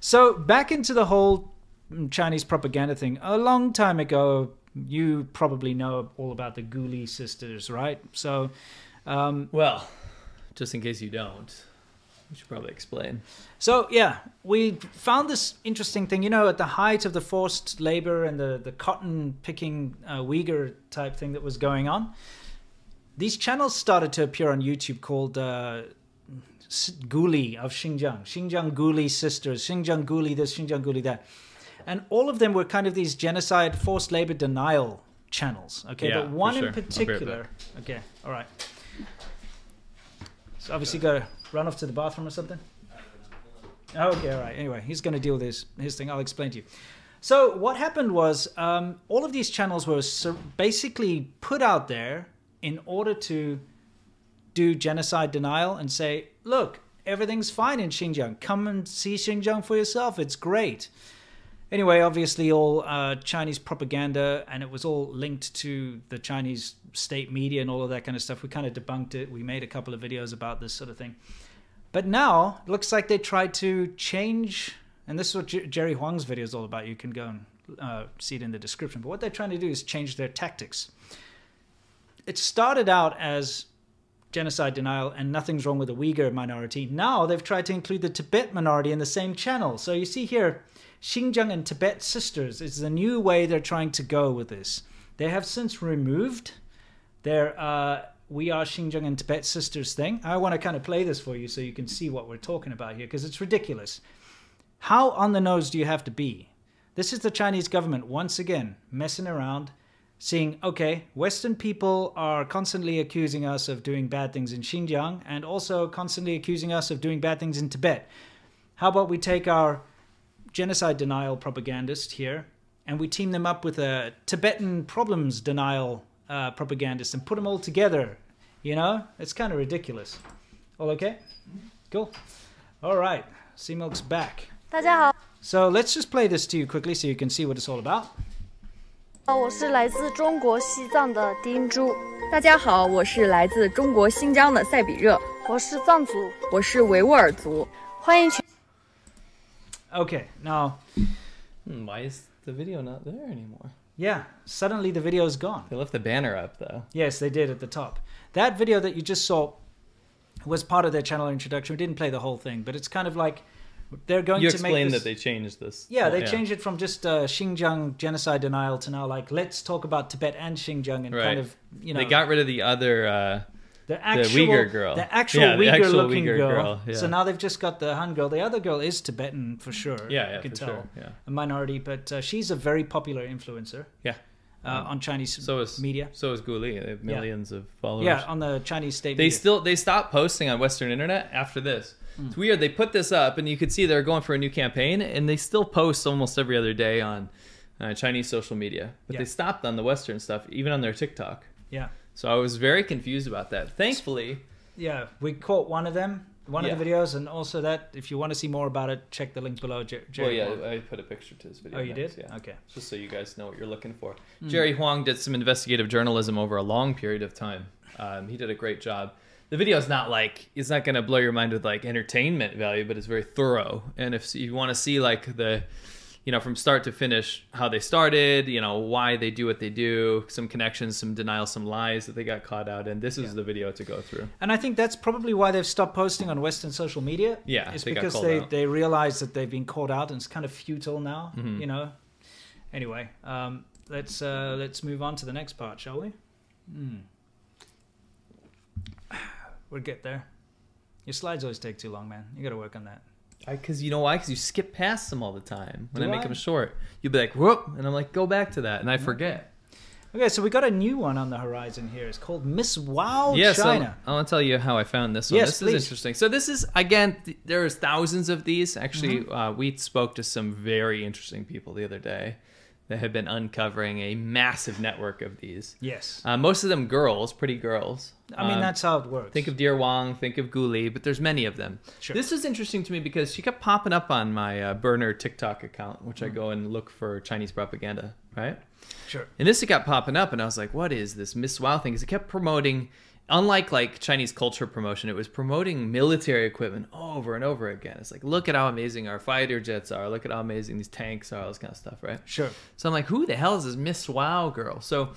So back into the whole Chinese propaganda thing. A long time ago, you probably know all about the Guli sisters, right? So, well, just in case you don't, we should probably explain. So yeah, we found this interesting thing. You know, at the height of the forced labor and the cotton picking Uyghur type thing that was going on, these channels started to appear on YouTube called Guli of Xinjiang, Xinjiang Guli sisters, Xinjiang Guli this, Xinjiang Guli that. And all of them were kind of these genocide, forced labor denial channels. Okay, Yeah, but one for sure. in particular. Okay, all right. So obviously, got to run off to the bathroom or something. Okay, all right. Anyway, he's going to deal with his thing. I'll explain to you. So what happened was all of these channels were basically put out there in order to do genocide denial and say, look, everything's fine in Xinjiang. Come and see Xinjiang for yourself. It's great. Anyway, obviously all Chinese propaganda, and it was all linked to the Chinese state media and all of that kind of stuff. We kind of debunked it. We made a couple of videos about this sort of thing. But now, it looks like they tried to change, and this is what Jerry Huang's video is all about. You can go and see it in the description. But what they're trying to do is change their tactics. It started out as genocide denial and nothing's wrong with the Uyghur minority. Now they've tried to include the Tibet minority in the same channel. So you see here, Xinjiang and Tibet sisters is the new way they're trying to go with this. They have since removed their We Are Xinjiang and Tibet Sisters thing. I want to kind of play this for you so you can see what we're talking about here, because it's ridiculous. How on the nose do you have to be? This is the Chinese government once again messing around, seeing, okay, Western people are constantly accusing us of doing bad things in Xinjiang and also constantly accusing us of doing bad things in Tibet. How about we take our genocide denial propagandist here and we team them up with a Tibetan problems denial propagandist and put them all together? You know, it's kind of ridiculous. All okay? Cool. All right. C-Milk's back. 大家好， So let's just play this to you quickly so you can see what it's all about. 我是来自中国西藏的丁珠，大家好，我是来自中国新疆的塞比热，我是藏族，我是维吾尔族。欢迎全。 Okay, now, Why is the video not there anymore? yeah, suddenly the video's gone. They left the banner up, though. Yes, they did at the top. That video that you just saw was part of their channel introduction. We didn't play the whole thing, but it's kind of like they're going You to make explained this... that they changed this. Yeah, they changed it from just Xinjiang genocide denial to now like, let's talk about Tibet and Xinjiang and Right. kind of, you know... They got rid of the other... the actual Uyghur girl. The actual Yeah, the actual Uyghur-looking Uyghur girl. girl, yeah. So now they've just got the Han girl. The other girl is Tibetan for sure. Yeah, you can for tell. sure. Yeah. A minority, but she's a very popular influencer. Yeah. On Chinese So is media. So is Guli. They have millions of followers. Yeah, on the Chinese state media. They stopped posting on Western internet after this. It's weird. They put this up, and you could see they're going for a new campaign, and they still post almost every other day on Chinese social media. But Yeah. they stopped on the Western stuff, even on their TikTok. Yeah. So I was very confused about that. Thankfully, Yeah, we caught one of them, one Yeah. of the videos, and also that, if you want to see more about it, check the link below. Jerry Huang. I put a picture to this video. Oh, you next, did? Yeah. Okay. Just so you guys know what you're looking for. Jerry Huang did some investigative journalism over a long period of time. He did a great job. The video is not like, it's not going to blow your mind with like entertainment value, but it's very thorough. And if you want to see like the, you know, from start to finish, how they started, you know, why they do what they do, some connections, some denial, some lies that they got caught out in, this is the video to go through. And I think that's probably why they've stopped posting on Western social media. Yeah, it's they got because called out. they realize that they've been called out and it's kind of futile now. Mm-hmm. You know. Anyway, let's move on to the next part, shall we? We'll get there. Your slides always take too long, man. You got to work on that. Because you know why? Because you skip past them all the time. When Do I make I? them short, you'll be like, whoop, and I'm like, go back to that, and I forget. Okay, so we got a new one on the horizon here. It's called Miss Wow Yes, China. I want to tell you how I found this one. Yes, this please. is interesting. So this is, again, there's thousands of these. Actually, we spoke to some very interesting people the other day that have been uncovering a massive network of these. Yes. Most of them girls, pretty girls. I mean, that's how it works. Think of Dear Wang, think of Guli, but there's many of them. Sure. This is interesting to me because she kept popping up on my burner TikTok account, which I go and look for Chinese propaganda, right? Sure. And this kept popping up, and I was like, what is this Miss Wow thing? Because it kept promoting unlike like Chinese culture promotion, it was promoting military equipment over and over again. It's like, look at how amazing our fighter jets are. Look at how amazing these tanks are, all this kind of stuff, right? Sure. So I'm like, who the hell is this Miss Wow girl? So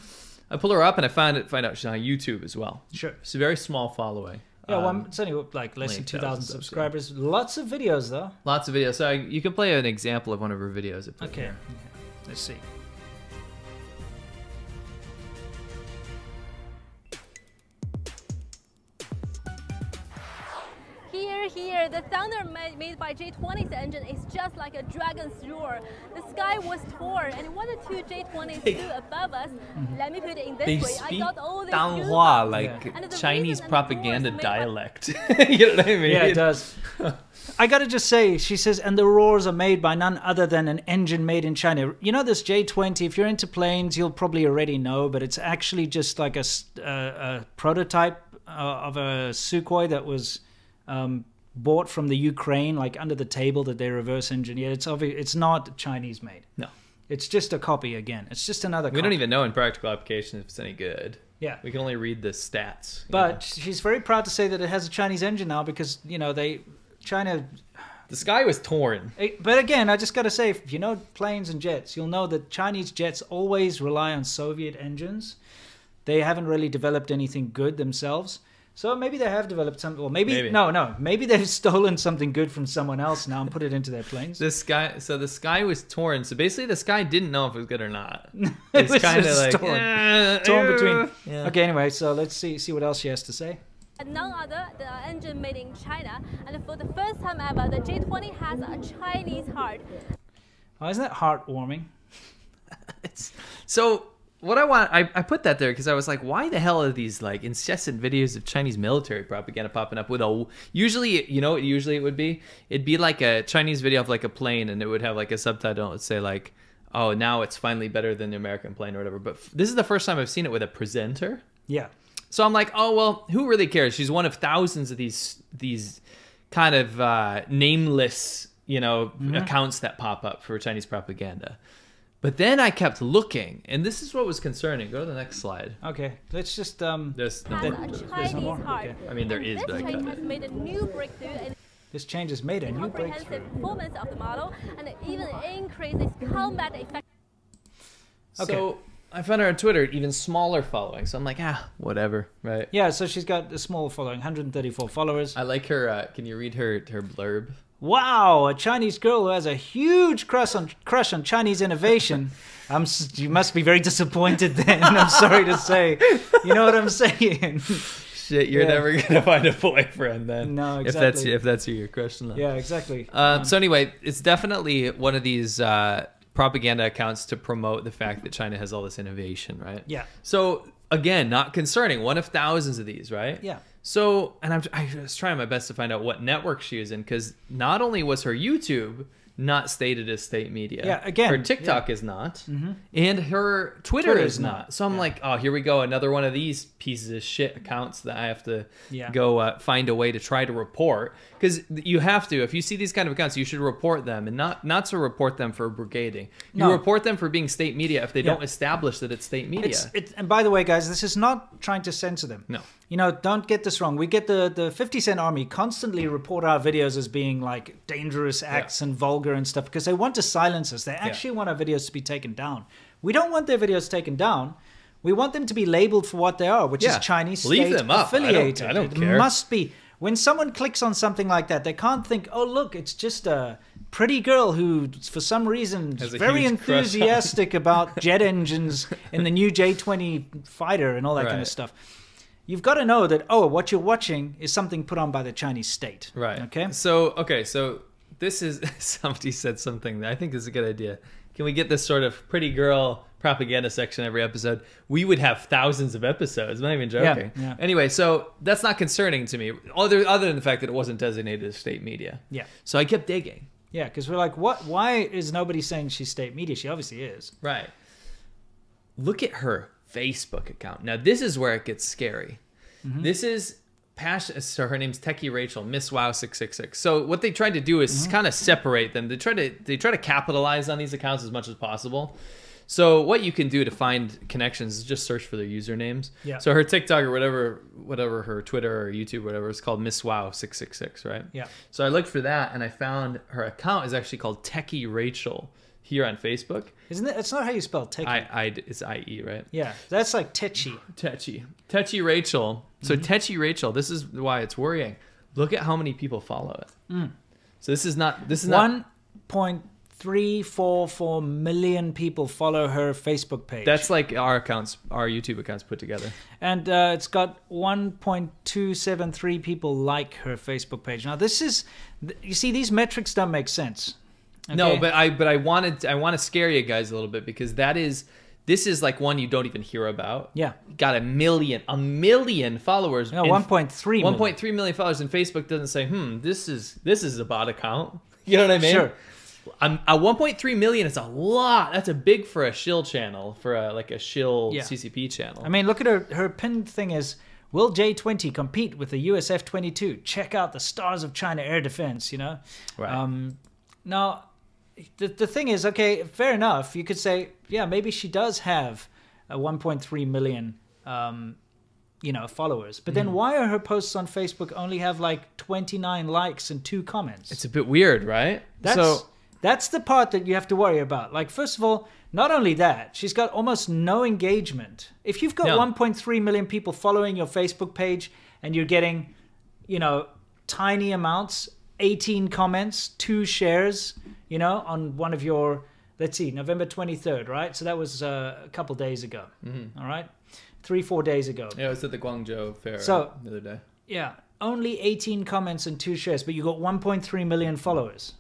I pull her up and I find out she's on YouTube as well. Sure. She's a very small following. Yeah, well, it's only like less than 2,000 subs, yeah. subscribers. Lots of videos, though. Lots of videos. So you can play an example of one of her videos. I put Okay. here. Let's see. Here, the thunder made by J20's engine is just like a dragon's roar. The sky was torn, and what the two J20s do above us, let me put it in this They way, I speak got all these Danhua, goosebumps. like And the Chinese reason and the propaganda roars made by- dialect. You know what I mean? Yeah, it does. I gotta just say, she says, and the roars are made by none other than an engine made in China. You know, this J20, if you're into planes, you'll probably already know, but it's actually just like a prototype of a Sukhoi that was bought from the Ukraine, like under the table, that they reverse engineered. It's not Chinese made. No. It's just a copy again. It's just another copy. We don't even know in practical application if it's any good. Yeah. We can only read the stats. you But know. she's very proud to say that it has a Chinese engine now because, you know, China... The sky was torn. But again, I just got to say, if you know planes and jets, you'll know that Chinese jets always rely on Soviet engines. They haven't really developed anything good themselves. So maybe they have developed something, or maybe. No, maybe they've stolen something good from someone else now and put it into their planes. The sky was torn. So basically the sky didn't know if it was good or not. It It's was kind of just like torn between. Yeah. Okay, anyway, so let's see what else she has to say. None other, the engine made in China, and for the first time ever, the J20 has a Chinese heart. Oh, isn't that heartwarming? So what I put that there because I was like, why the hell are these like incessant videos of Chinese military propaganda popping up with usually, you know what usually it would be? It'd be like a Chinese video of like a plane and it would have like a subtitle. It'd say like, oh, now it's finally better than the American plane or whatever. But this is the first time I've seen it with a presenter. Yeah. So I'm like, oh, well, who really cares? She's one of thousands of these kind of nameless, you know, accounts that pop up for Chinese propaganda. But then I kept looking, and this is what was concerning. Go to the next slide. Okay, let's just... There's Has no, a there's no Chinese more? heart. Okay. I mean, there And is, this but I change cut has it. made a new breakthrough in This change has made a new comprehensive breakthrough. performance of the model, and it even increased its combat effect. Okay. So I found her on Twitter, even smaller following. So I'm like, whatever, right? Yeah, so she's got a small following, 134 followers. I like her. Can you read her blurb? Wow, a Chinese girl who has a huge crush on Chinese innovation. You must be very disappointed then, I'm sorry to say. You know what I'm saying? Shit, you're Yeah. never gonna find a boyfriend then. No, exactly. If that's who you're crushing on. Yeah, exactly. So anyway, it's definitely one of these propaganda accounts to promote the fact that China has all this innovation, right? Yeah. So again, not concerning. One of thousands of these, right? Yeah. So, and I was trying my best to find out what network she was in because not only was her YouTube not stated as state media, Yeah, again, her TikTok is not, and her Twitter is not. So I'm like, oh, here we go, another one of these pieces of shit accounts that I have to go find a way to try to report because you have to. If you see these kind of accounts, you should report them and not to report them for brigading. You No. report them for being state media if they don't establish that it's state media. And by the way, guys, this is not trying to censor them. No. You know, don't get this wrong. We get the 50 Cent Army constantly report our videos as being like dangerous acts and vulgar and stuff because they want to silence us. They actually want our videos to be taken down. We don't want their videos taken down. We want them to be labeled for what they are, which is Chinese Leave state them up. affiliated. I don't it care. must be. When someone clicks on something like that, they can't think, oh, look, it's just a pretty girl who, for some reason, is Has a very huge crush on- enthusiastic about jet engines in the new J20 fighter and all that kind of stuff. You've got to know that, what you're watching is something put on by the Chinese state. Right. Okay? So this is, somebody said something that I think is a good idea. Can we get this sort of pretty girl propaganda section every episode? We would have thousands of episodes. I'm not even joking. Yeah. Anyway, so that's not concerning to me, other than the fact that it wasn't designated as state media. Yeah. So I kept digging. Yeah, because we're like, what? Why is nobody saying she's state media? She obviously is. Right. Look at her Facebook account. Now, this is where it gets scary. This is passion. So her name's Techie Rachel, Miss Wow 666. So what they tried to do is kind of separate them. They try to capitalize on these accounts as much as possible. So what you can do to find connections is just search for their usernames. Yeah. So her TikTok or whatever her Twitter or YouTube or whatever is called Miss Wow 666, right? Yeah. So I looked for that and I found her account is actually called Techie Rachel here on Facebook. Isn't it? It's not how you spell techie. It's IE, right? Yeah, that's like tetchy. Techie Rachel. So Techie Rachel, this is why it's worrying. Look at how many people follow it. So this is not 1.344 million people follow her Facebook page. That's like our YouTube accounts put together. And it's got 1.273 people like her Facebook page. Now this is, you see, these metrics don't make sense. Okay? No, but I want to scare you guys a little bit because this is like one you don't even hear about. Yeah. Got a million followers. No, 1.3 million. 1.3 million followers, and Facebook doesn't say, this is a bot account. You know what I mean? Sure. A 1.3 million is a lot. That's a big for a shill channel, for a shill CCP channel. I mean, look at her pinned thing is, will J-20 compete with the US F-22? Check out the stars of China air defense, you know? Right. Now, the thing is, okay, fair enough. You could say, yeah, maybe she does have a 1.3 million, followers. But then why are her posts on Facebook only have like 29 likes and 2 comments? It's a bit weird, right? That's the part that you have to worry about. Like, first of all, not only that, she's got almost no engagement. If you've got 1.3 million people following your Facebook page and you're getting, tiny amounts, 18 comments, 2 shares, on one of your, let's see, November 23rd, right? So that was a couple days ago, all right? 3-4 days ago. Yeah, it was at the Guangzhou Fair the other day. Yeah, only 18 comments and 2 shares, but you got 1.3 million followers.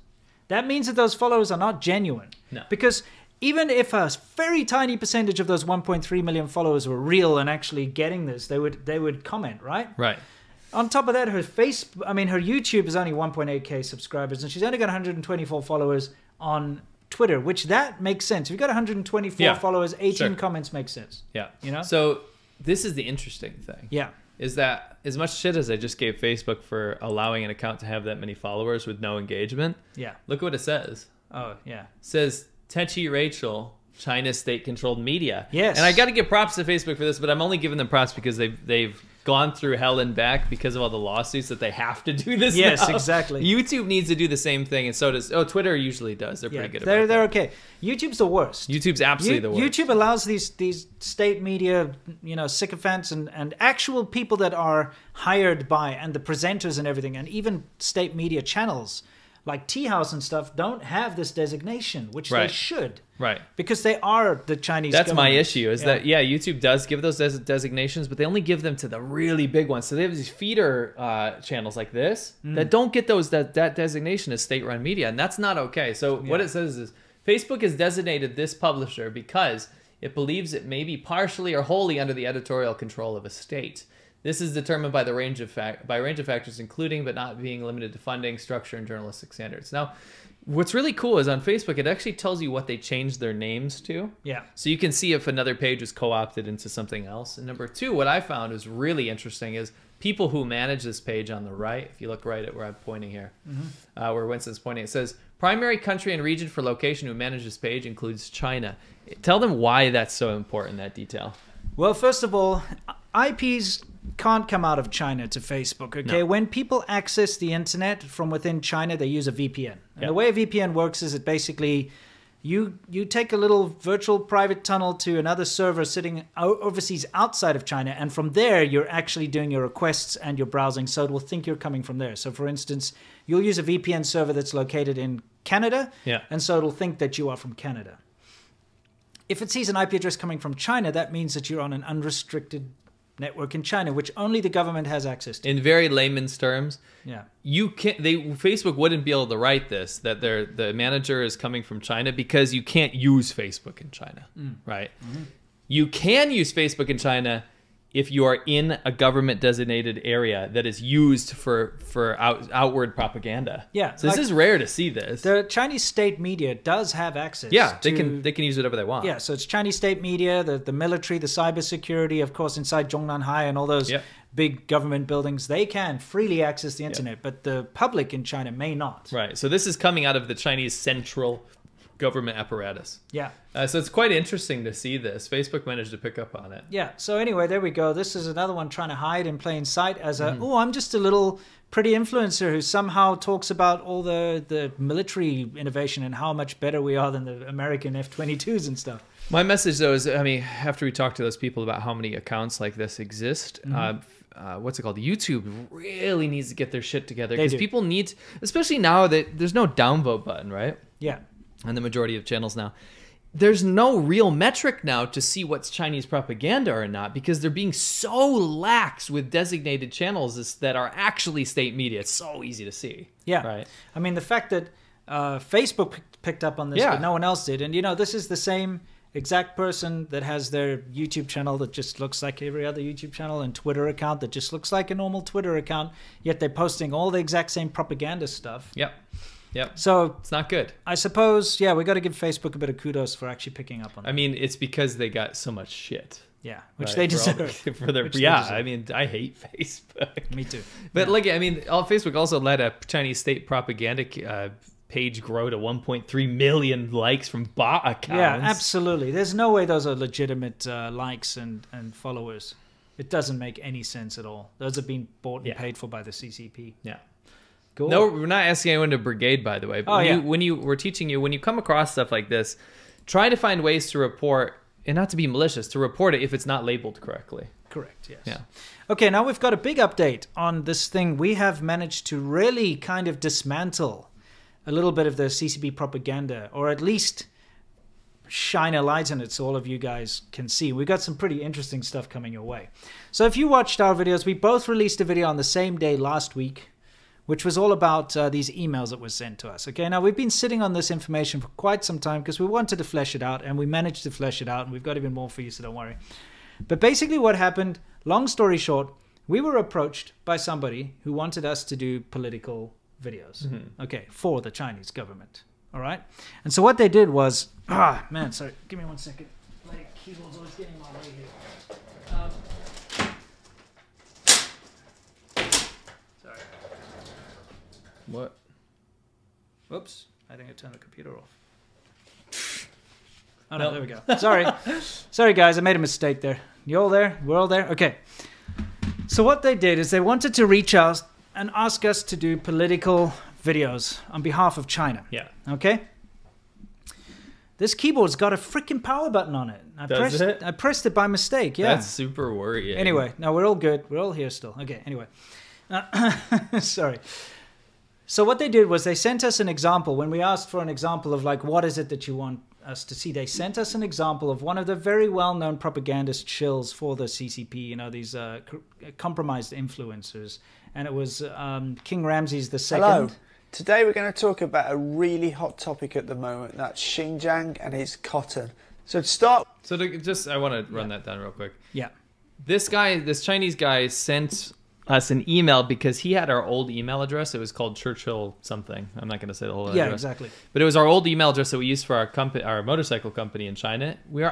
That means that those followers are not genuine. No. Because even if a very tiny percentage of those 1.3 million followers were real and actually getting this, they would comment, right? Right. On top of that, her YouTube is only 1.8k subscribers, and she's only got 124 followers on Twitter, which that makes sense. If you've got 124 followers, 18 comments makes sense. Yeah. So this is the interesting thing. Yeah. Is that as much shit as I just gave Facebook for allowing an account to have that many followers with no engagement? Yeah. Look what it says. Oh, yeah. It says Techie Rachel, China's state-controlled media. Yes. And I got to give props to Facebook for this, but I'm only giving them props because they've gone through hell and back because of all the lawsuits that they have to do this. Yes, now. exactly. YouTube needs to do the same thing, and so does Twitter usually does. They're pretty good about they're okay. YouTube's the worst. YouTube's absolutely the worst. YouTube allows these state media, sycophants and actual people that are hired by, and the presenters and everything, and even state media channels like Tea House and stuff don't have this designation, which they should. Right. Because they are the Chinese That's government. my issue, is that, YouTube does give those designations, but they only give them to the really big ones. So they have these feeder channels like this that don't get that designation as state-run media, and that's not okay. So what it says is, Facebook has designated this publisher because it believes it may be partially or wholly under the editorial control of a state. This is determined by a range of factors, including but not being limited to funding, structure, and journalistic standards. Now, what's really cool is on Facebook, it actually tells you what they changed their names to. Yeah. So you can see if another page is co-opted into something else. And number 2, what I found was really interesting is people who manage this page on the right. If you look right at where I'm pointing here, where Winston's pointing, it says, primary country and region for location who manage this page includes China. Tell them why that's so important, that detail. Well, first of all, IPs can't come out of China to Facebook, okay? No. When people access the internet from within China, they use a VPN. And the way a VPN works is it basically, you take a little virtual private tunnel to another server sitting overseas outside of China, and from there, you're actually doing your requests and your browsing, so it will think you're coming from there. So for instance, you'll use a VPN server that's located in Canada, and so it'll think that you are from Canada. If it sees an IP address coming from China, that means that you're on an unrestricted network in China, which only the government has access to. In very layman's terms, yeah, Facebook wouldn't be able to write this, that the manager is coming from China, because you can't use Facebook in China, right? You can use Facebook in China if you are in a government designated area that is used for outward propaganda. Yeah. So this is rare to see this. The Chinese state media does have access. Yeah, they can use whatever they want. Yeah, so it's Chinese state media, the military, the cybersecurity, of course, inside Zhongnanhai and all those big government buildings. They can freely access the internet, but the public in China may not. Right. So this is coming out of the Chinese Central government apparatus. Yeah. So it's quite interesting to see this. Facebook managed to pick up on it. Yeah. So anyway, there we go. This is another one trying to hide in plain sight as a, oh, I'm just a little pretty influencer who somehow talks about all the military innovation and how much better we are than the American F-22s and stuff. My message, though, is, I mean, after we talk to those people about how many accounts like this exist, what's it called? YouTube really needs to get their shit together, because people need, especially now that there's no downvote button, right? Yeah. On the majority of channels now. There's no real metric now to see what's Chinese propaganda or not, because they're being so lax with designated channels that are actually state media. It's so easy to see. Yeah. Right. I mean, the fact that Facebook picked up on this, but no one else did. And, you know, this is the same exact person that has their YouTube channel that just looks like every other YouTube channel, and Twitter account that just looks like a normal Twitter account, yet they're posting all the exact same propaganda stuff. Yep. Yep. So it's not good. I suppose, yeah, we got to give Facebook a bit of kudos for actually picking up on that. I mean, it's because they got so much shit. Yeah, which they deserve. For their, yeah, I mean, I hate Facebook. Me too. But like, I mean, Facebook also let a Chinese state propaganda page grow to 1.3 million likes from bot accounts. Yeah, absolutely. There's no way those are legitimate likes and followers. It doesn't make any sense at all. Those have been bought and paid for by the CCP. Yeah. Cool. No, we're not asking anyone to brigade, by the way. But we're teaching you, when you come across stuff like this, try to find ways to report, and not to be malicious, to report it if it's not labeled correctly. Correct, yes. Yeah. Okay, now we've got a big update on this thing. We have managed to really kind of dismantle a little bit of the CCP propaganda, or at least shine a light on it so all of you guys can see. We've got some pretty interesting stuff coming your way. So if you watched our videos, we both released a video on the same day last week, which was all about these emails that were sent to us. Okay, now we've been sitting on this information for quite some time because we wanted to flesh it out, and we managed to flesh it out, and we've got even more for you, so don't worry. But basically what happened, long story short, we were approached by somebody who wanted us to do political videos, okay, for the Chinese government, all right? And so what they did was, sorry, give me 1 second. My keyboard's always getting in my way here. What? Whoops, I think I turned the computer off. Oh no, there we go. Sorry. Sorry guys, I made a mistake there. You all there? We're all there? Okay. So what they did is they wanted to reach out and ask us to do political videos on behalf of China. Yeah. Okay? This keyboard's got a freaking power button on it. I pressed it by mistake, yeah. That's super worrying. Anyway, no, we're all good. We're all here still. Okay, anyway. Sorry. So what they did was they sent us an example. When we asked for an example of like, what is it that you want us to see? They sent us an example of one of the very well-known propagandist shills for the CCP, you know, these compromised influencers. And it was King Ramses II. Hello. Today we're going to talk about a really hot topic at the moment. That's Xinjiang and its cotton. So to start... So I want to run that down real quick. Yeah. This Chinese guy sent us an email because he had our old email address. It was called Churchill something. I'm not going to say the whole address. Yeah, exactly. But it was our old email address that we used for our company, our motorcycle company in China. We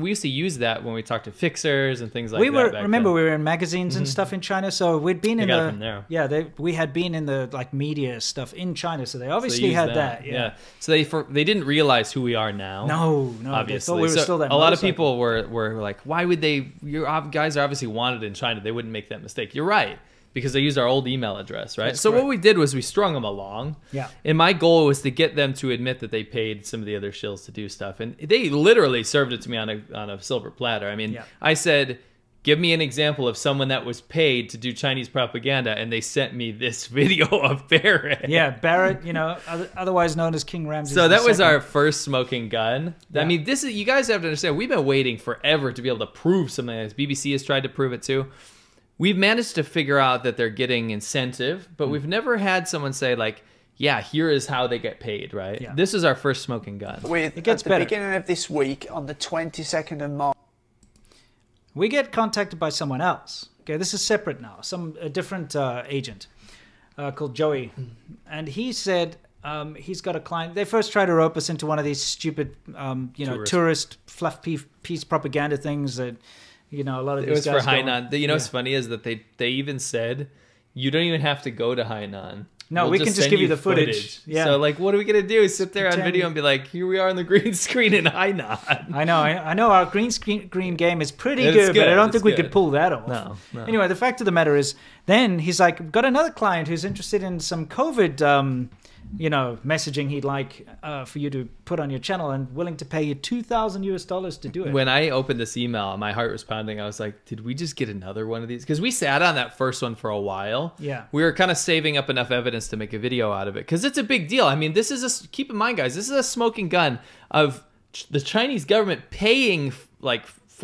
used to use that when we talked to fixers and things like that. Remember, we were in magazines and stuff in China, so we'd been in got it from there. Yeah, we had been in the like media stuff in China, so they obviously had that. Yeah. So they didn't realize who we are now. No, obviously. They thought we were still that a lot of people were like, why would they? Your guys are obviously wanted in China. They wouldn't make that mistake. You're right. Because they used our old email address, right? That's so correct. what we did was we strung them along. Yeah. And my goal was to get them to admit that they paid some of the other shills to do stuff. And they literally served it to me on a silver platter. I mean, I said, give me an example of someone that was paid to do Chinese propaganda. And they sent me this video of Barrett. Yeah, Barrett, you know, otherwise known as King Ramses. So that was our first smoking gun. Yeah. I mean, you guys have to understand, we've been waiting forever to be able to prove something like this. BBC has tried to prove it too. We've managed to figure out that they're getting incentive, but we've never had someone say like, yeah, here is how they get paid, right? Yeah. This is our first smoking gun. At gets the better. beginning of this week, on the 22nd of March, we get contacted by someone else. Okay, this is separate now. A different agent called Joey, and he said he's got a client. They first tried to rope us into one of these stupid, tourist fluff piece propaganda things that. You know, a lot of these guys. It was for Hainan. You know what's funny is that they even said, you don't even have to go to Hainan. No, we'll we can just send give you the footage. Yeah. So like, what are we gonna do? Sit there on Pretend- video and be like, here we are on the green screen in Hainan. I know. Our green game is pretty It's good, but I good, don't it's think we good. could pull that off. No. Anyway, the fact of the matter is, then he's like, got another client who's interested in some COVID, messaging he'd like for you to put on your channel and willing to pay you $2,000 to do it. When I opened this email, my heart was pounding. I was like, did we just get another one of these? Because we sat on that first one for a while. Yeah. We were kind of saving up enough evidence to make a video out of it. Because it's a big deal. I mean, this is keep in mind, guys, this is a smoking gun of the Chinese government paying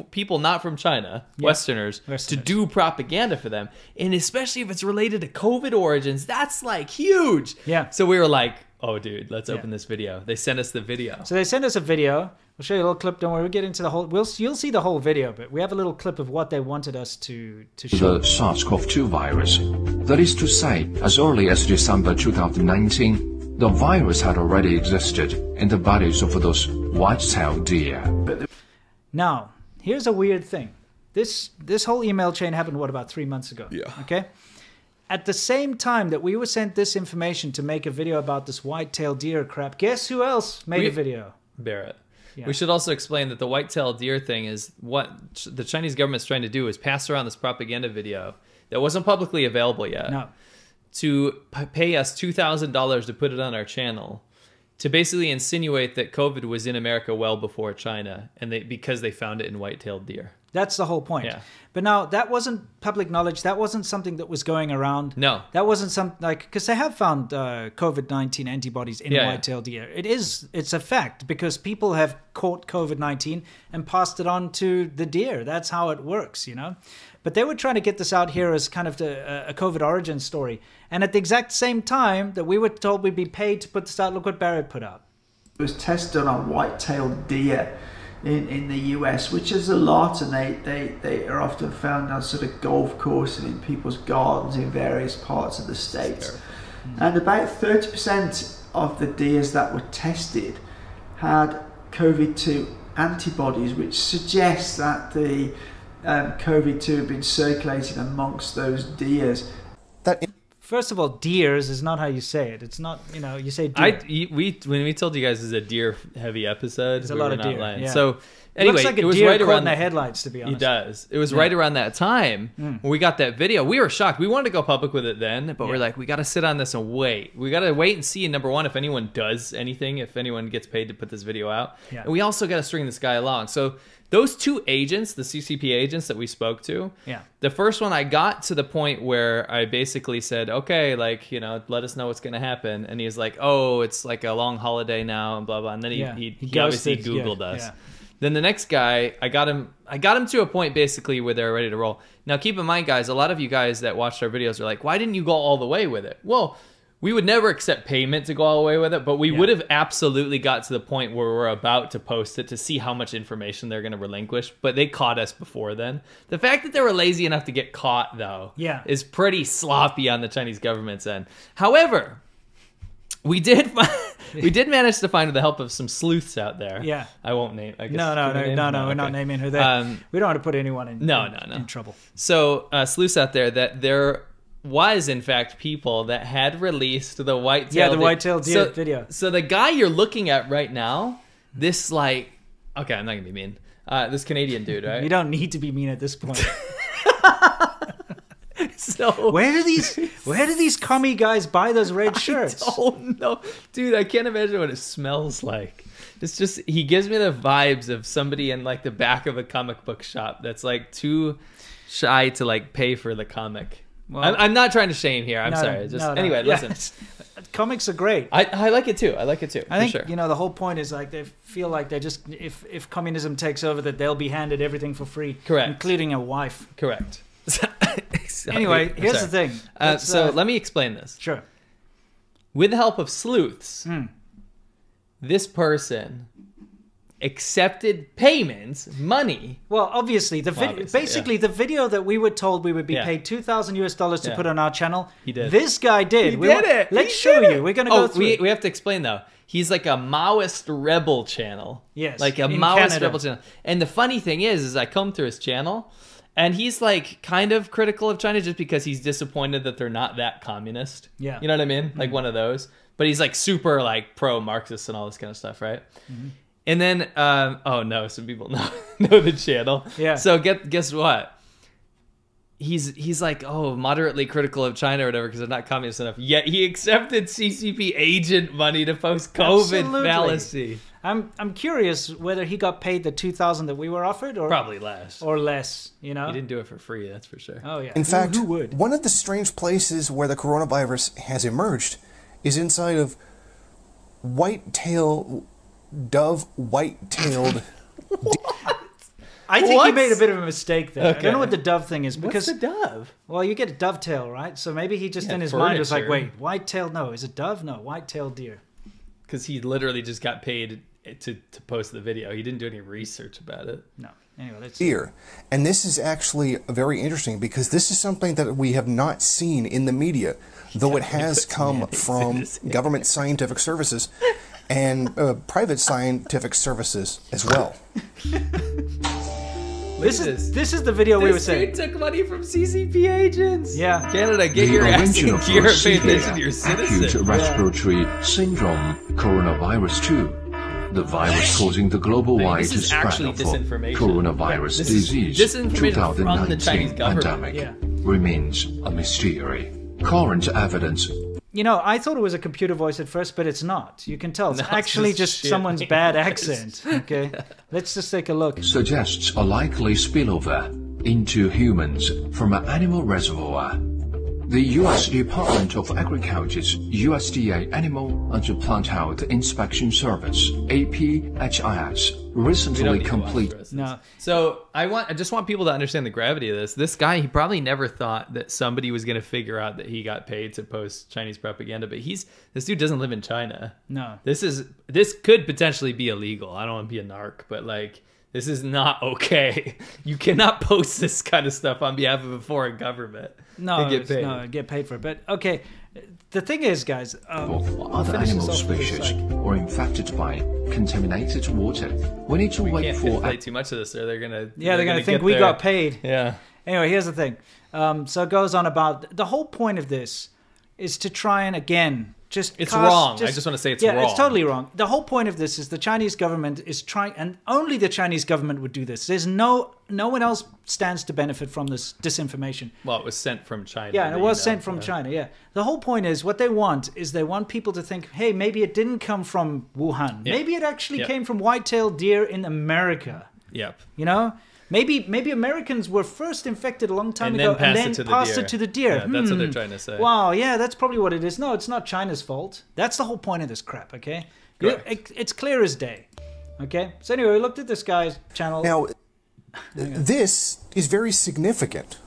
people not from China, Westerners, to do propaganda for them. And especially if it's related to COVID origins, that's like huge. Yeah. So we were like, oh, dude, let's open this video. They sent us the video. So they sent us a video. We'll show you a little clip. Don't worry, we'll get into the whole. You'll see the whole video, but we have a little clip of what they wanted us to show. The SARS-CoV-2 virus. That is to say, as early as December 2019, the virus had already existed in the bodies of those white-tailed deer. Now, here's a weird thing. This whole email chain happened, about 3 months ago? Yeah. Okay? At the same time that we were sent this information to make a video about this white-tailed deer crap, guess who else made a video? Barrett. Yeah. We should also explain that the white-tailed deer thing is what the Chinese government's trying to do is pass around this propaganda video that wasn't publicly available yet No. to pay us $2,000 to put it on our channel to basically insinuate that COVID was in America well before China and because they found it in white-tailed deer. That's the whole point. Yeah. But now, that wasn't public knowledge. That wasn't something that was going around. No. That wasn't because they have found COVID-19 antibodies in white-tailed deer. It's a fact because people have caught COVID-19 and passed it on to the deer. That's how it works, But they were trying to get this out here as kind of a COVID origin story. And at the exact same time that we were told we'd be paid to put this out, look what Barrett put out. It was tested on white-tailed deer in the US, which is a lot, and they are often found on sort of golf courses and in people's gardens in various parts of the States. And about 30% of the deers that were tested had COVID-2 antibodies, which suggests that the COVID-2 had been circulating amongst those deers. First of all, deers is not how you say it. It's not, you say deer. When we told you guys this is a deer-heavy episode, There's a lot of deer. lying. Yeah. So It anyway, looks like a it was deer right caught around in the headlights, to be honest. He does. It was right around that time when we got that video. We were shocked. We wanted to go public with it then, but we're like, we got to sit on this and wait. We got to wait and see, number one, if anyone does anything, if anyone gets paid to put this video out. Yeah. And we also got to string this guy along. So those two agents, the CCP agents that we spoke to, the first one I got to the point where I basically said, okay, let us know what's going to happen. And he was like, oh, it's like a long holiday now and blah, blah. And then he obviously Googled us. Yeah. Then the next guy, I got him to a point basically where they're ready to roll. Now, keep in mind, guys, a lot of you guys that watched our videos are like, why didn't you go all the way with it? Well, we would never accept payment to go all the way with it, but we would have absolutely got to the point where we're about to post it to see how much information they're going to relinquish, but they caught us before then. The fact that they were lazy enough to get caught, though, is pretty sloppy on the Chinese government's end. However, we did manage to find, with the help of some sleuths out there. Yeah. I won't name. I guess, no, we're not naming who they. We don't want to put anyone in trouble. So sleuths out there that there was in fact people that had released the white-tailed white-tailed deer video. So the guy you're looking at right now, this okay, I'm not gonna be mean. This Canadian dude, right? You don't need to be mean at this point. So where do these commie guys buy those red shirts? Oh no, dude! I can't imagine what it smells like. It's just he gives me the vibes of somebody in like the back of a comic book shop that's like too shy to like pay for the comic. Well, I'm not trying to shame here. I'm sorry. Anyway, listen. Comics are great. I like it too. I think sure. The whole point is like they feel like they just if communism takes over that they'll be handed everything for free, correct, including a wife. Correct. Anyway, here's the thing. So let me explain this. Sure. With the help of sleuths, this person accepted payments, money. Well, obviously, the video that we were told we would be paid $2,000 to put on our channel. He did. This guy did. He did it. Let's show you. We're going to go through. We have to explain though. He's like a Maoist rebel channel. Yes. Like a Maoist rebel channel. And the funny thing is I come through his channel And he's like kind of critical of China just because he's disappointed that they're not that communist. Yeah. You know what I mean? Like one of those. But he's like super like pro-Marxist and all this kind of stuff, right? And then, oh no, some people know the channel. Yeah. So guess what? He's like, oh, moderately critical of China or whatever because they're not communist enough. Yet he accepted CCP agent money to post COVID Absolutely. fallacy. I'm curious whether he got paid the 2,000 that we were offered, or Probably less. or less. You know. He didn't do it for free, that's for sure. Oh yeah. In fact, who would? one of the strange places where the coronavirus has emerged is inside of dove white-tailed. I think he What? made a bit of a mistake there. I Okay. don't know what the dove thing is because What's a dove? well, you get a dovetail, right? So maybe he just Yeah, in his mind was like, furniture. wait, white-tailed? No, is it dove? No, white-tailed deer. Because he literally just got paid to post the video. He didn't do any research about it. No. Anyway, let's Here. And this is actually very interesting because this is something that we have not seen in the media, though it has come from government scientific services and private scientific services as well. This is the video we were This saying. dude took money from CCP agents. Yeah. Canada, get The your ass origin in of gear. Pay severe attention to your acute citizens. respiratory syndrome, coronavirus 2. The virus causing the global-wide This is spread actually of disinformation. coronavirus This is disease disinformation from the Chinese 2019 government. pandemic Yeah. remains a mystery. Current evidence You know, I thought it was a computer voice at first, but it's not. You can tell. It's No, it's actually just just shit someone's being bad voiced. accent. Okay. Let's just take a look. suggests a likely spillover into humans from an animal reservoir. The U.S. Department of Agriculture's USDA Animal and Plant Health Inspection Service (APHIS) We don't recently need to watch completed. the rest of No. this. So I just want people to understand the gravity of this. This guy, he probably never thought that somebody was going to figure out that he got paid to post Chinese propaganda. But this dude doesn't live in China. No. This could potentially be illegal. I don't want to be a narc, but like this is not okay. You cannot post this kind of stuff on behalf of a foreign government. No, and get paid. no, get paid for it. But okay, the thing is, guys, Of I'll other finish this animal off with this, species like- or infected by contaminated water. We need to We wait can't for inflate too much of this, or they're gonna they're gonna think get we their- got paid. Yeah. Anyway, here's the thing. So it goes on about the whole point of this is to try and again just It's cast- wrong. I just wanna say it's yeah, it's wrong. totally wrong. The whole point of this is the Chinese government is trying, and only the Chinese government would do this. There's no one else stands to benefit from this disinformation. Well, it was sent from China. Yeah, and it the was email, sent from yeah. China. Yeah, the whole point is what they want people to think, hey, maybe it didn't come from Wuhan. Yeah. Maybe it actually Yep. came from white-tailed deer in America. Yep. You know, maybe Americans were first infected a long time And ago, then passed and then it to the passed deer. it to the deer. Yeah, that's what they're trying to say. Wow, yeah, that's probably what it is. No, it's not China's fault. That's the whole point of this crap. Okay, Correct. it's clear as day. Okay, so anyway, we looked at this guy's channel. Now, this is very significant.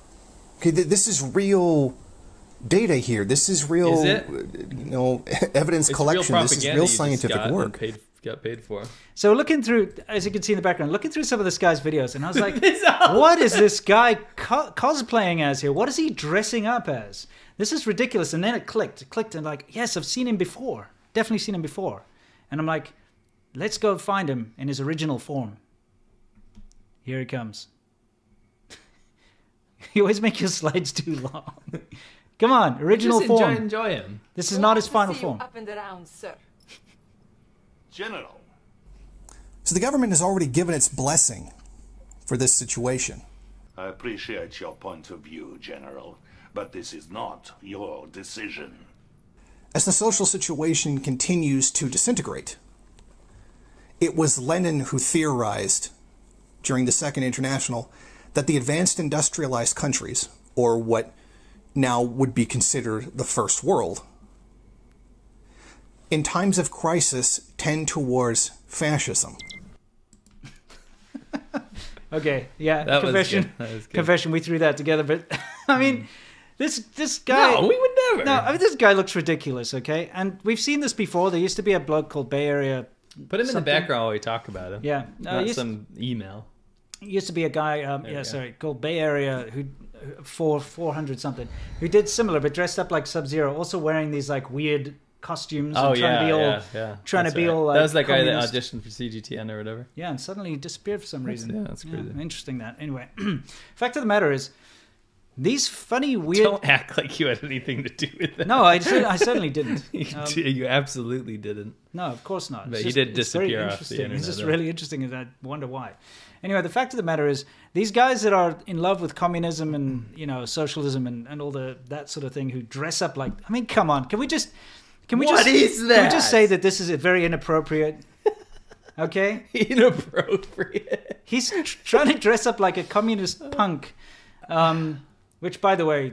Okay, this is real data here. This is real, Is it? evidence It's collection. real This is propaganda real you just scientific got and work. got paid for. So looking through, as you can see in the background, looking through some of this guy's videos, and I was like, what is this guy cosplaying as here? What is he dressing up as? This is ridiculous. And then it clicked, and like, yes, I've seen him before. Definitely seen him before. And I'm like, let's go find him in his original form. Here he comes. You always make your slides too long. Come on, original Just form. enjoy him. This is not his final form. Up and around, sir. General. So the government has already given its blessing for this situation. I appreciate your point of view, General, but this is not your decision. As the social situation continues to disintegrate, it was Lenin who theorized during the Second International that the advanced industrialized countries, or what now would be considered the First World, in times of crisis tend towards fascism. Okay, yeah, That was confession. good. That was good. Confession, we threw that together, but I mean, this guy. No, we would never. No, I mean, this guy looks ridiculous, okay? And we've seen this before. There used to be a bloke called Bay Area. Put him in the something. background while we talk about him. Yeah. No, Not used- some email. Used to be a guy, we go. called Bay Area, who 400 something, who did similar, but dressed up like Sub-Zero, also wearing these like weird costumes Oh and trying to be all trying That's to be right. all like that was that guy that communist. auditioned for CGTN or whatever. Yeah, and suddenly he disappeared for some reason. Yeah, that's crazy. Interesting that. Anyway, fact of the matter is, these funny, weird... Don't act like you had anything to do with that. No, I certainly didn't. You absolutely didn't. No, of course not. But It's he just- did it's very disappear off the interesting. internet, It's just though. really interesting, and I wonder why. Anyway, the fact of the matter is, these guys that are in love with communism and socialism and all that sort of thing, who dress up like... I mean, come on. Can we just say that this is very inappropriate? Okay? Inappropriate. He's trying to dress up like a communist punk, which, by the way,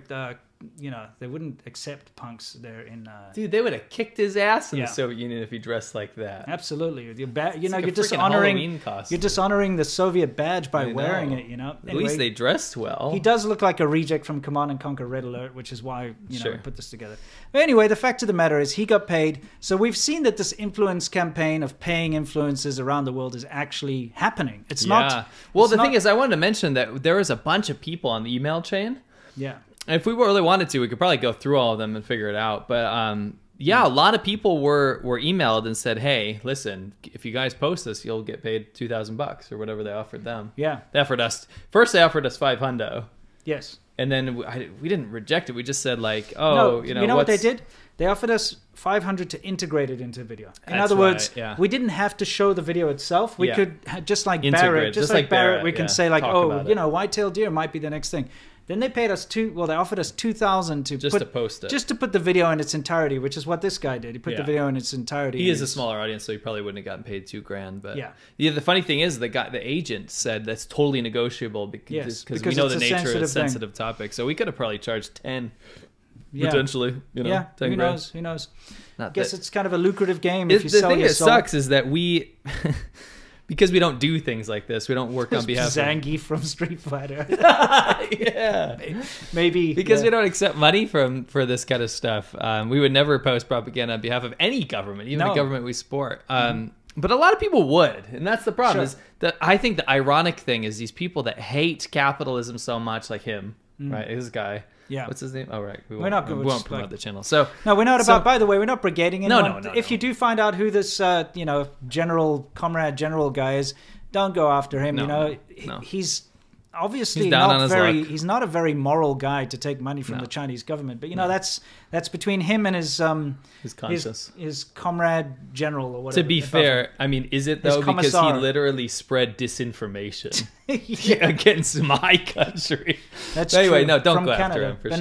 they wouldn't accept punks there in... Dude, they would have kicked his ass in Yeah. the Soviet Union if he dressed like that. Absolutely. You're like a you're freaking dishonoring Halloween costume. you're dishonoring the Soviet badge by I know. wearing it, At least they dressed well. He does look like a reject from Command and Conquer Red Alert, which is why Sure. we put this together. But anyway, the fact of the matter is he got paid. So we've seen that this influence campaign of paying influencers around the world is actually happening. It's not. Well, it's the not- thing is, I wanted to mention that there was a bunch of people on the email chain. Yeah. And if we really wanted to, we could probably go through all of them and figure it out. But a lot of people were emailed and said, "Hey, listen, if you guys post this, you'll get paid $2,000 or whatever they offered them." Yeah. They offered us first. They offered us $500, Yes. and then we didn't reject it. We just said like, No, "Oh, you know what they what's- did? They offered us $500 to integrate it into video. In That's other words, right, yeah. we didn't have to show the video itself. We Yeah. could just like Integrate, Barrett, just like Barrett, we can yeah, say like, talk oh, about it. white-tailed deer might be the next thing. Then they paid us they offered us $2,000 to Just to post it. just to put the video in its entirety, which is what this guy did. He put the Yeah. video in its entirety. He is a smaller audience, so he probably wouldn't have gotten paid $2,000. But Yeah. The funny thing is, the agent said that's totally negotiable because Yes, we because know it's the a nature of sensitive the thing. sensitive topic. So we could have probably charged 10 Yeah. potentially. Yeah, 10 who grand. knows? Who knows? Not I guess that- it's kind of a lucrative game if you The sell thing your that soul. sucks is that we, because we don't do things like this, we don't work on behalf of. Zangief from Street Fighter. Yeah. Maybe Because we don't accept money for this kind of stuff. We would never post propaganda on behalf of any government, even No. the government we support. But a lot of people would, and that's the problem. Sure. Is that I think the ironic thing is these people that hate capitalism so much, like him, right? This guy. Yeah. What's his name? Oh, right. We not won't, good. we won't Just promote like- the channel. So No, we're not so- about. By the way, we're not brigading No, anyone. no, If you do find out who this, general guy is, don't go after him. No, He- no. he's obviously He's down not on his very. luck. He's not a very moral guy to take money from the Chinese government. But that's between him and his conscience. his comrade general or whatever. To be above fair, him. I mean, is it His though? Because he commissar. literally spread disinformation Yeah. against my country. That's But anyway, true. no, don't From go Canada. after him for But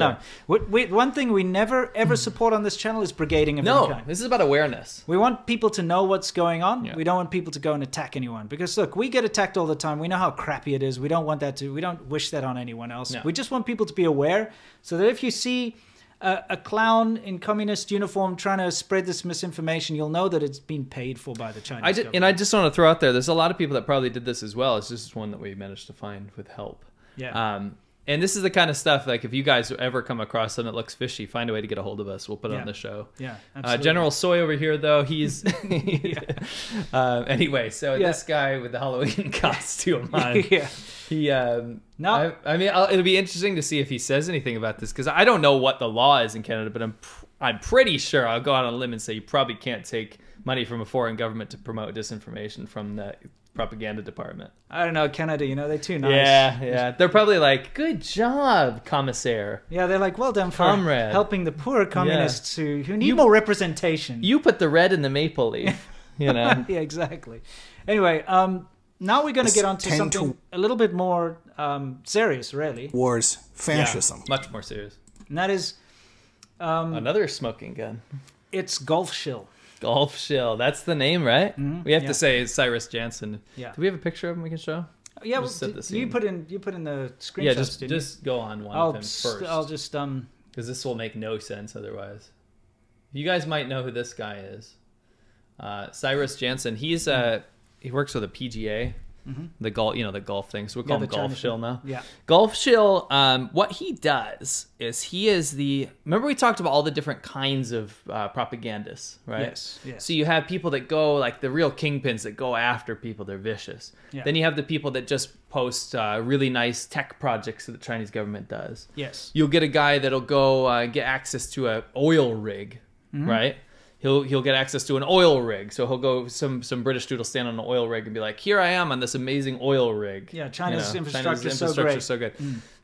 sure. no, one thing we never ever support on this channel is brigading of No, any kind. this is about awareness. We want people to know what's going on. Yeah. We don't want people to go and attack anyone because look, we get attacked all the time. We know how crappy it is. We don't want that to. We don't wish that on anyone else. No. We just want people to be aware so that if you see a clown in communist uniform trying to spread this misinformation, you'll know that it's been paid for by the Chinese government. I just want to throw out there, there's a lot of people that probably did this as well. It's just one that we managed to find with help. Yeah. And this is the kind of stuff, like if you guys ever come across something that looks fishy, find a way to get a hold of us. We'll put it Yeah. on the show. Yeah, absolutely. General Soy over here, though, he's... anyway, so Yeah. this guy with the Halloween costume on, Yeah. he... No. I mean, it'll be interesting to see if he says anything about this, because I don't know what the law is in Canada, but I'm pretty sure, I'll go out on a limb and say you probably can't take money from a foreign government to promote disinformation from the propaganda department. I don't know, Canada, they're too nice. Yeah. They're probably like, good job, commissaire. Yeah, they're like, well done for Comrade. helping the poor communists who need more representation. You put the red in the maple leaf, Yeah, exactly. Anyway, now we're going to get on to tend something to- a little bit more serious, really. Wars, fascism. Much more serious. And that is, Another smoking gun. it's golf shill. Golf shill. That's the name, right? We have yeah. to say it's Cyrus Jansen. Yeah. Do we have a picture of him we can show? Yeah, We'll set the you scene. put in the screenshots. Yeah, didn't you? just go on one of him first. I'll just Because this will make no sense otherwise. You guys might know who this guy is. Cyrus Jansen. He's he works with a PGA. The golf, the golf thing. So we call him the Golf Chinese Shill one. now. Yeah. Golf Shill. What he does is he is the. Remember we talked about all the different kinds of propagandists, right? Yes, yes. So you have people that go like the real kingpins that go after people. They're vicious. Yeah. Then you have the people that just post really nice tech projects that the Chinese government does. Yes. You'll get a guy that'll go get access to a oil rig, right? he'll get access to an oil rig. So he'll go, some British dude will stand on an oil rig and be like, here I am on this amazing oil rig. Yeah, China's infrastructure is so good.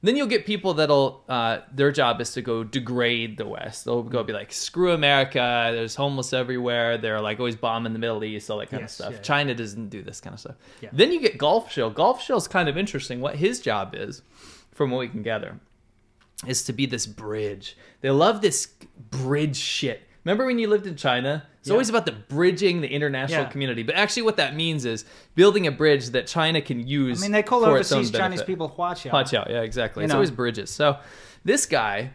Then you'll get people that'll, their job is to go degrade the West. They'll go be like, screw America, there's homeless everywhere, they're like always bombing the Middle East, all that kind of stuff. Yeah, China doesn't do this kind of stuff. Yeah. Then you get Golf Shill. Golf Shill's kind of interesting. What his job is, from what we can gather, is to be this bridge. They love this bridge shit. Remember when you lived in China? It's always about the bridging the international community. But actually what that means is building a bridge that China can use. I mean, they call overseas Chinese people Huaqiao. Huaqiao, yeah, exactly. It's always bridges. So this guy,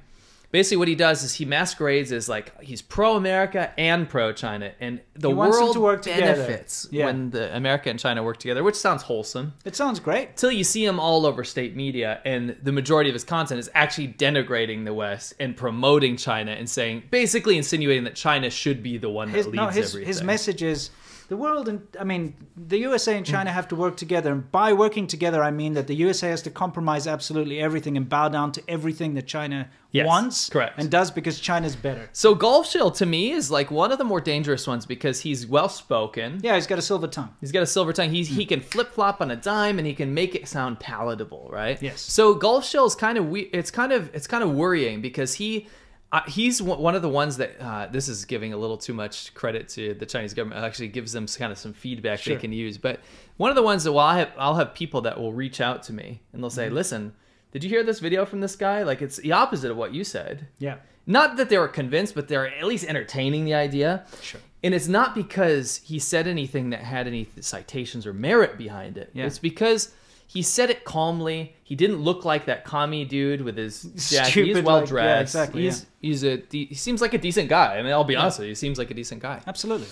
basically what he does is he masquerades as like he's pro-America and pro-China. And the world benefits when the America and China work together, which sounds wholesome. It sounds great. Till you see him all over state media, and the majority of his content is actually denigrating the West and promoting China and saying, basically insinuating that China should be the one that leads everything. His message is, the world, and I mean, the USA and China have to work together. And by working together, I mean that the USA has to compromise absolutely everything and bow down to everything that China wants. Correct. And does, because China's better. So Golf Shill, to me, is like one of the more dangerous ones because he's well-spoken. Yeah, he's got a silver tongue. He's got a silver tongue. He can flip-flop on a dime, and he can make it sound palatable, right? Yes. So Golf Shill is kind of it's kind of worrying because he's one of the ones that this is giving a little too much credit to the Chinese government. It actually gives them kind of some feedback they can use. But one of the ones that I'll have people that will reach out to me and they'll say, "Listen, did you hear this video from this guy? Like, it's the opposite of what you said." Yeah. Not that they were convinced, but they're at least entertaining the idea. Sure. And it's not because he said anything that had any citations or merit behind it. Yeah. It's because he said it calmly. He didn't look like that commie dude with his jacket. He's well dressed. Yeah, exactly. He seems like a decent guy. I mean, I'll be honest with you. He seems like a decent guy. Absolutely.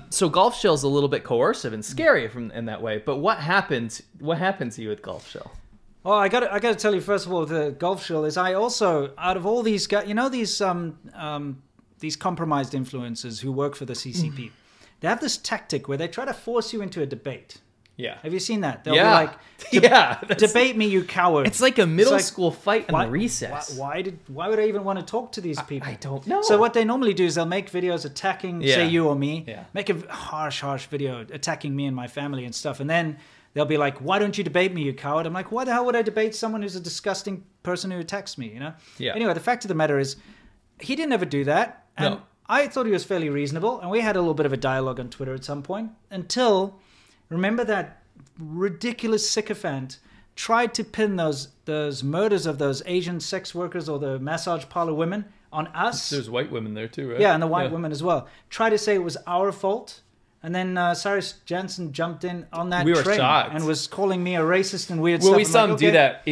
So Golf Shill's a little bit coercive and scary in that way. But what happened to you with Golf Shill? Well, I got to tell you first of all, the Golf Shill is, I also, out of all these guys, you know, these compromised influencers who work for the CCP, they have this tactic where they try to force you into a debate. Yeah. Have you seen that? They'll be like, debate me, you coward. It's like a middle school fight on recess. Why would I even want to talk to these people? I don't know. So what they normally do is they'll make videos attacking, say, you or me. Yeah. Make a harsh video attacking me and my family and stuff. And then they'll be like, why don't you debate me, you coward? I'm like, why the hell would I debate someone who's a disgusting person who attacks me, you know? Yeah. Anyway, the fact of the matter is, he didn't ever do that. And I thought he was fairly reasonable. And we had a little bit of a dialogue on Twitter at some point until... Remember that ridiculous sycophant tried to pin those murders of those Asian sex workers or the massage parlor women on us? There's white women there too, right? Yeah, and the white women as well. Tried to say it was our fault. And then Cyrus Jansen jumped in on that train. We were shocked. And was calling me a racist and weird stuff. Well, we saw him do that.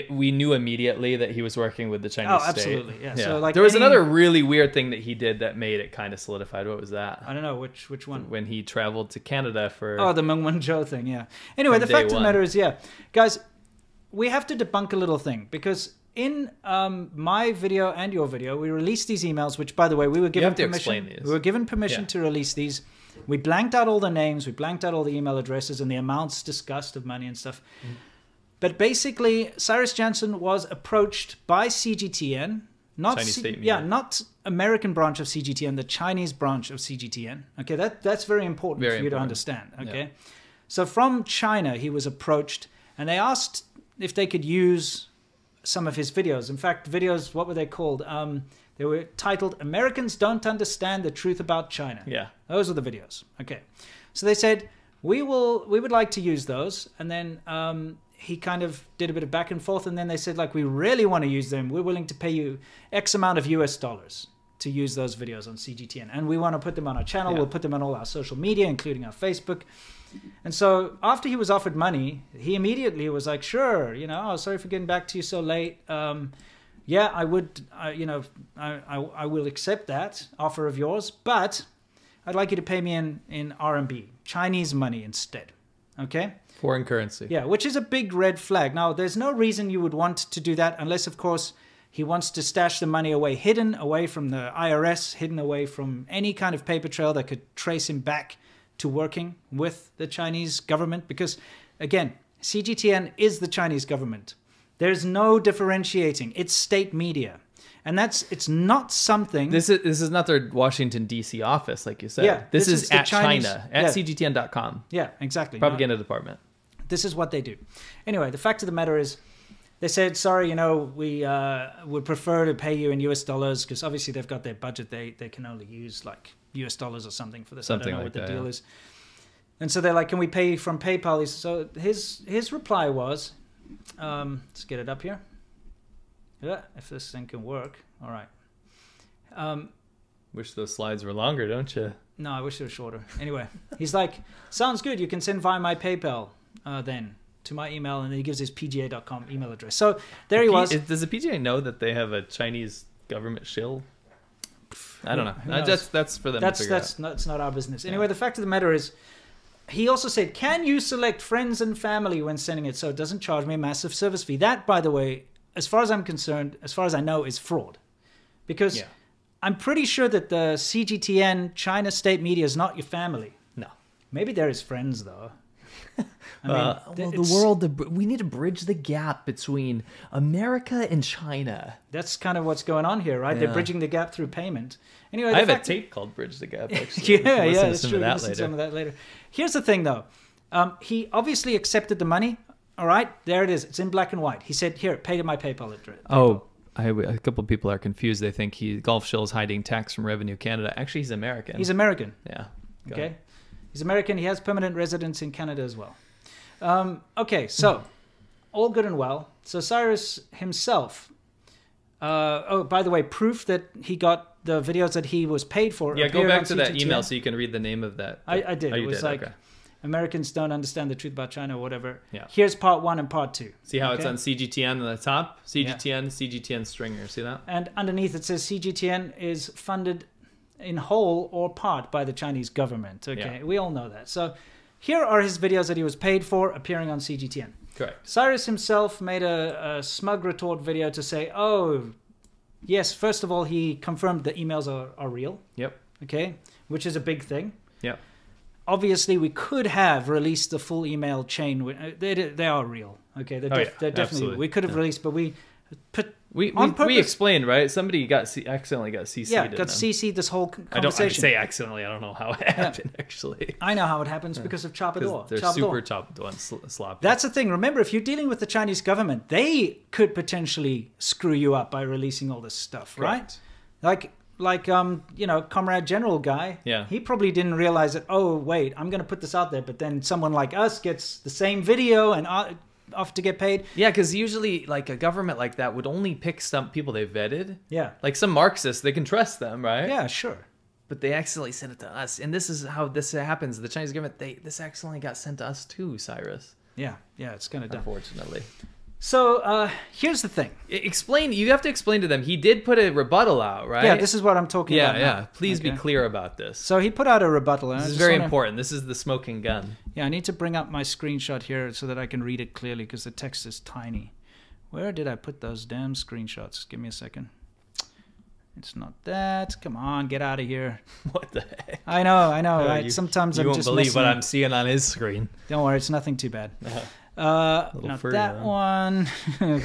We knew immediately that he was working with the Chinese state. Absolutely, yeah. So, like, there was another really weird thing that he did that made it kind of solidified. What was that? I don't know, which one? When he traveled to Canada for... Oh, the Meng Wanzhou thing, yeah. Anyway, the fact of the matter is, guys, we have to debunk a little thing, because in my video and your video, we released these emails, which, by the way, we were given permission. Explain these. We were given permission to release these. We blanked out all the names, we blanked out all the email addresses and the amounts discussed of money and stuff. But basically, Cyrus Jansen was approached by CGTN, not American branch of CGTN, the Chinese branch of CGTN. Okay, that's very important for you to understand. Okay, yeah. So from China, he was approached, and they asked if they could use some of his videos. In fact, videos, what were they called? They were titled, "Americans Don't Understand the Truth About China." Yeah. Those are the videos. Okay. So they said, we would like to use those. And then he kind of did a bit of back and forth. And then they said, like, we really want to use them. We're willing to pay you X amount of US dollars to use those videos on CGTN. And we want to put them on our channel. Yeah. We'll put them on all our social media, including our Facebook. And so after he was offered money, he immediately was like, sure, sorry for getting back to you so late. Yeah, I would, I will accept that offer of yours, but I'd like you to pay me in RMB, Chinese money instead, okay? Foreign currency. Yeah, which is a big red flag. Now, there's no reason you would want to do that unless, of course, he wants to stash the money away, hidden away from the IRS, hidden away from any kind of paper trail that could trace him back to working with the Chinese government. Because, again, CGTN is the Chinese government. There's no differentiating. It's state media. And it's not something. This is not their Washington D.C. office, like you said. Yeah, this is the at Chinese, China at cgtn.com. Yeah, exactly. Propaganda department. This is what they do. Anyway, the fact of the matter is, they said, sorry, we would prefer to pay you in US dollars because obviously they've got their budget. They can only use like US dollars or something for this. Something I don't know like what the that, deal yeah. is. And so they're like, can we pay from PayPal? So his reply was, let's get it up here. Yeah, if this thing can work. All right. Wish those slides were longer, don't you? No, I wish they were shorter. Anyway, he's like, sounds good. You can send via my PayPal then to my email. And then he gives his PGA.com email address. So there he was. Does the PGA know that they have a Chinese government shill? I don't Who know. knows? That's for them to figure out. That's not our business. Anyway, the fact of the matter is, he also said, can you select friends and family when sending it so it doesn't charge me a massive service fee? That, by the way, as far as I'm concerned, as far as I know, is fraud. Because I'm pretty sure that the CGTN China state media is not your family. No. Maybe they're his friends, though. We need to bridge the gap between America and China. That's kind of what's going on here, right? Yeah. They're bridging the gap through payment. Anyway, I have a tape called Bridge the Gap, actually. That's true. Listen to some of that later. Here's the thing, though. He obviously accepted the money. All right, there it is. It's in black and white. He said, here, pay to my PayPal address. Oh, a couple of people are confused. They think Golf Shill is hiding tax from Revenue Canada. Actually, he's American. He's American. Yeah. Okay. He's American. He has permanent residence in Canada as well. Okay, so all good and well. So Cyrus himself. By the way, proof that he got the videos that he was paid for. Yeah, go appeared back on to that CGTN. email so you can read the name of that. I did. Oh, It you was did? like Okay. Americans don't understand the truth about China or whatever. Yeah. Here's part 1 and part 2. See how it's Okay? on CGTN on the top? CGTN stringer. See that? And underneath it says CGTN is funded in whole or part by the Chinese government. Okay, Yeah. we all know that. So here are his videos that he was paid for appearing on CGTN. Correct. Cyrus himself made a smug retort video to say, oh, yes, first of all, he confirmed the emails are real. Yep. Okay, which is a big thing. Yep. Obviously, we could have released the full email chain. They are real. Okay, they're definitely absolutely. we could have released, but we put We on purpose. explained, right? Somebody accidentally got CC'd. Yeah, in got them. CC'd this whole I conversation. say accidentally. I don't know how it happened, actually. I know how it happens because of Chapador. They're super sloppy. That's the thing. Remember, if you're dealing with the Chinese government, they could potentially screw you up by releasing all this stuff, right? Like Comrade General guy. Yeah. He probably didn't realize that. Oh, wait, I'm going to put this out there, but then someone like us gets the same video and off to get paid. Yeah, because usually, like a government like that would only pick some people they vetted. Yeah. Like some Marxists, they can trust them, right? Yeah, sure. But they accidentally sent it to us, and this is how this happens. The Chinese government, this accidentally got sent to us too, Cyrus. Yeah, it's kind of dumb. Unfortunately. So here's the thing. Explain. You have to explain to them. He did put a rebuttal out, right? Yeah, this is what I'm talking about. Yeah. now. Please be Okay. clear about this. So he put out a rebuttal. And This I is just very wanna- important. This is the smoking gun. Yeah, I need to bring up my screenshot here so that I can read it clearly because the text is tiny. Where did I put those damn screenshots? Give me a second. It's not that. Come on, get out of here. What the heck? I know. Right? You- Sometimes you I'm won't just believe what messing- I'm seeing on his screen. Don't worry, it's nothing too bad. Little Not furry, that huh? one.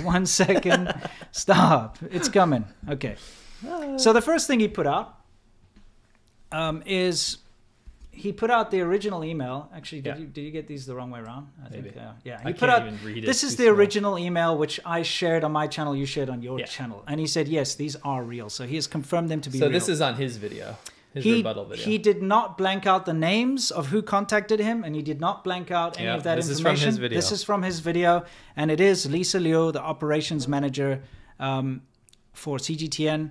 1 second. Stop. It's coming. Okay. So the first thing he put out is he put out the original email. Actually, did you get these the wrong way around? I Maybe. think. Yeah. I He can't put out. even read it, This is it's the too small. original email which I shared on my channel. You shared on your Yeah. channel, and he said yes, these are real. So he has confirmed them to be So real. this is on his video. His rebuttal video. He did not blank out the names of who contacted him, and he did not blank out any Yeah, of that this is information. from his video. This is from his video, and it is Lisa Liu, the operations manager for CGTN.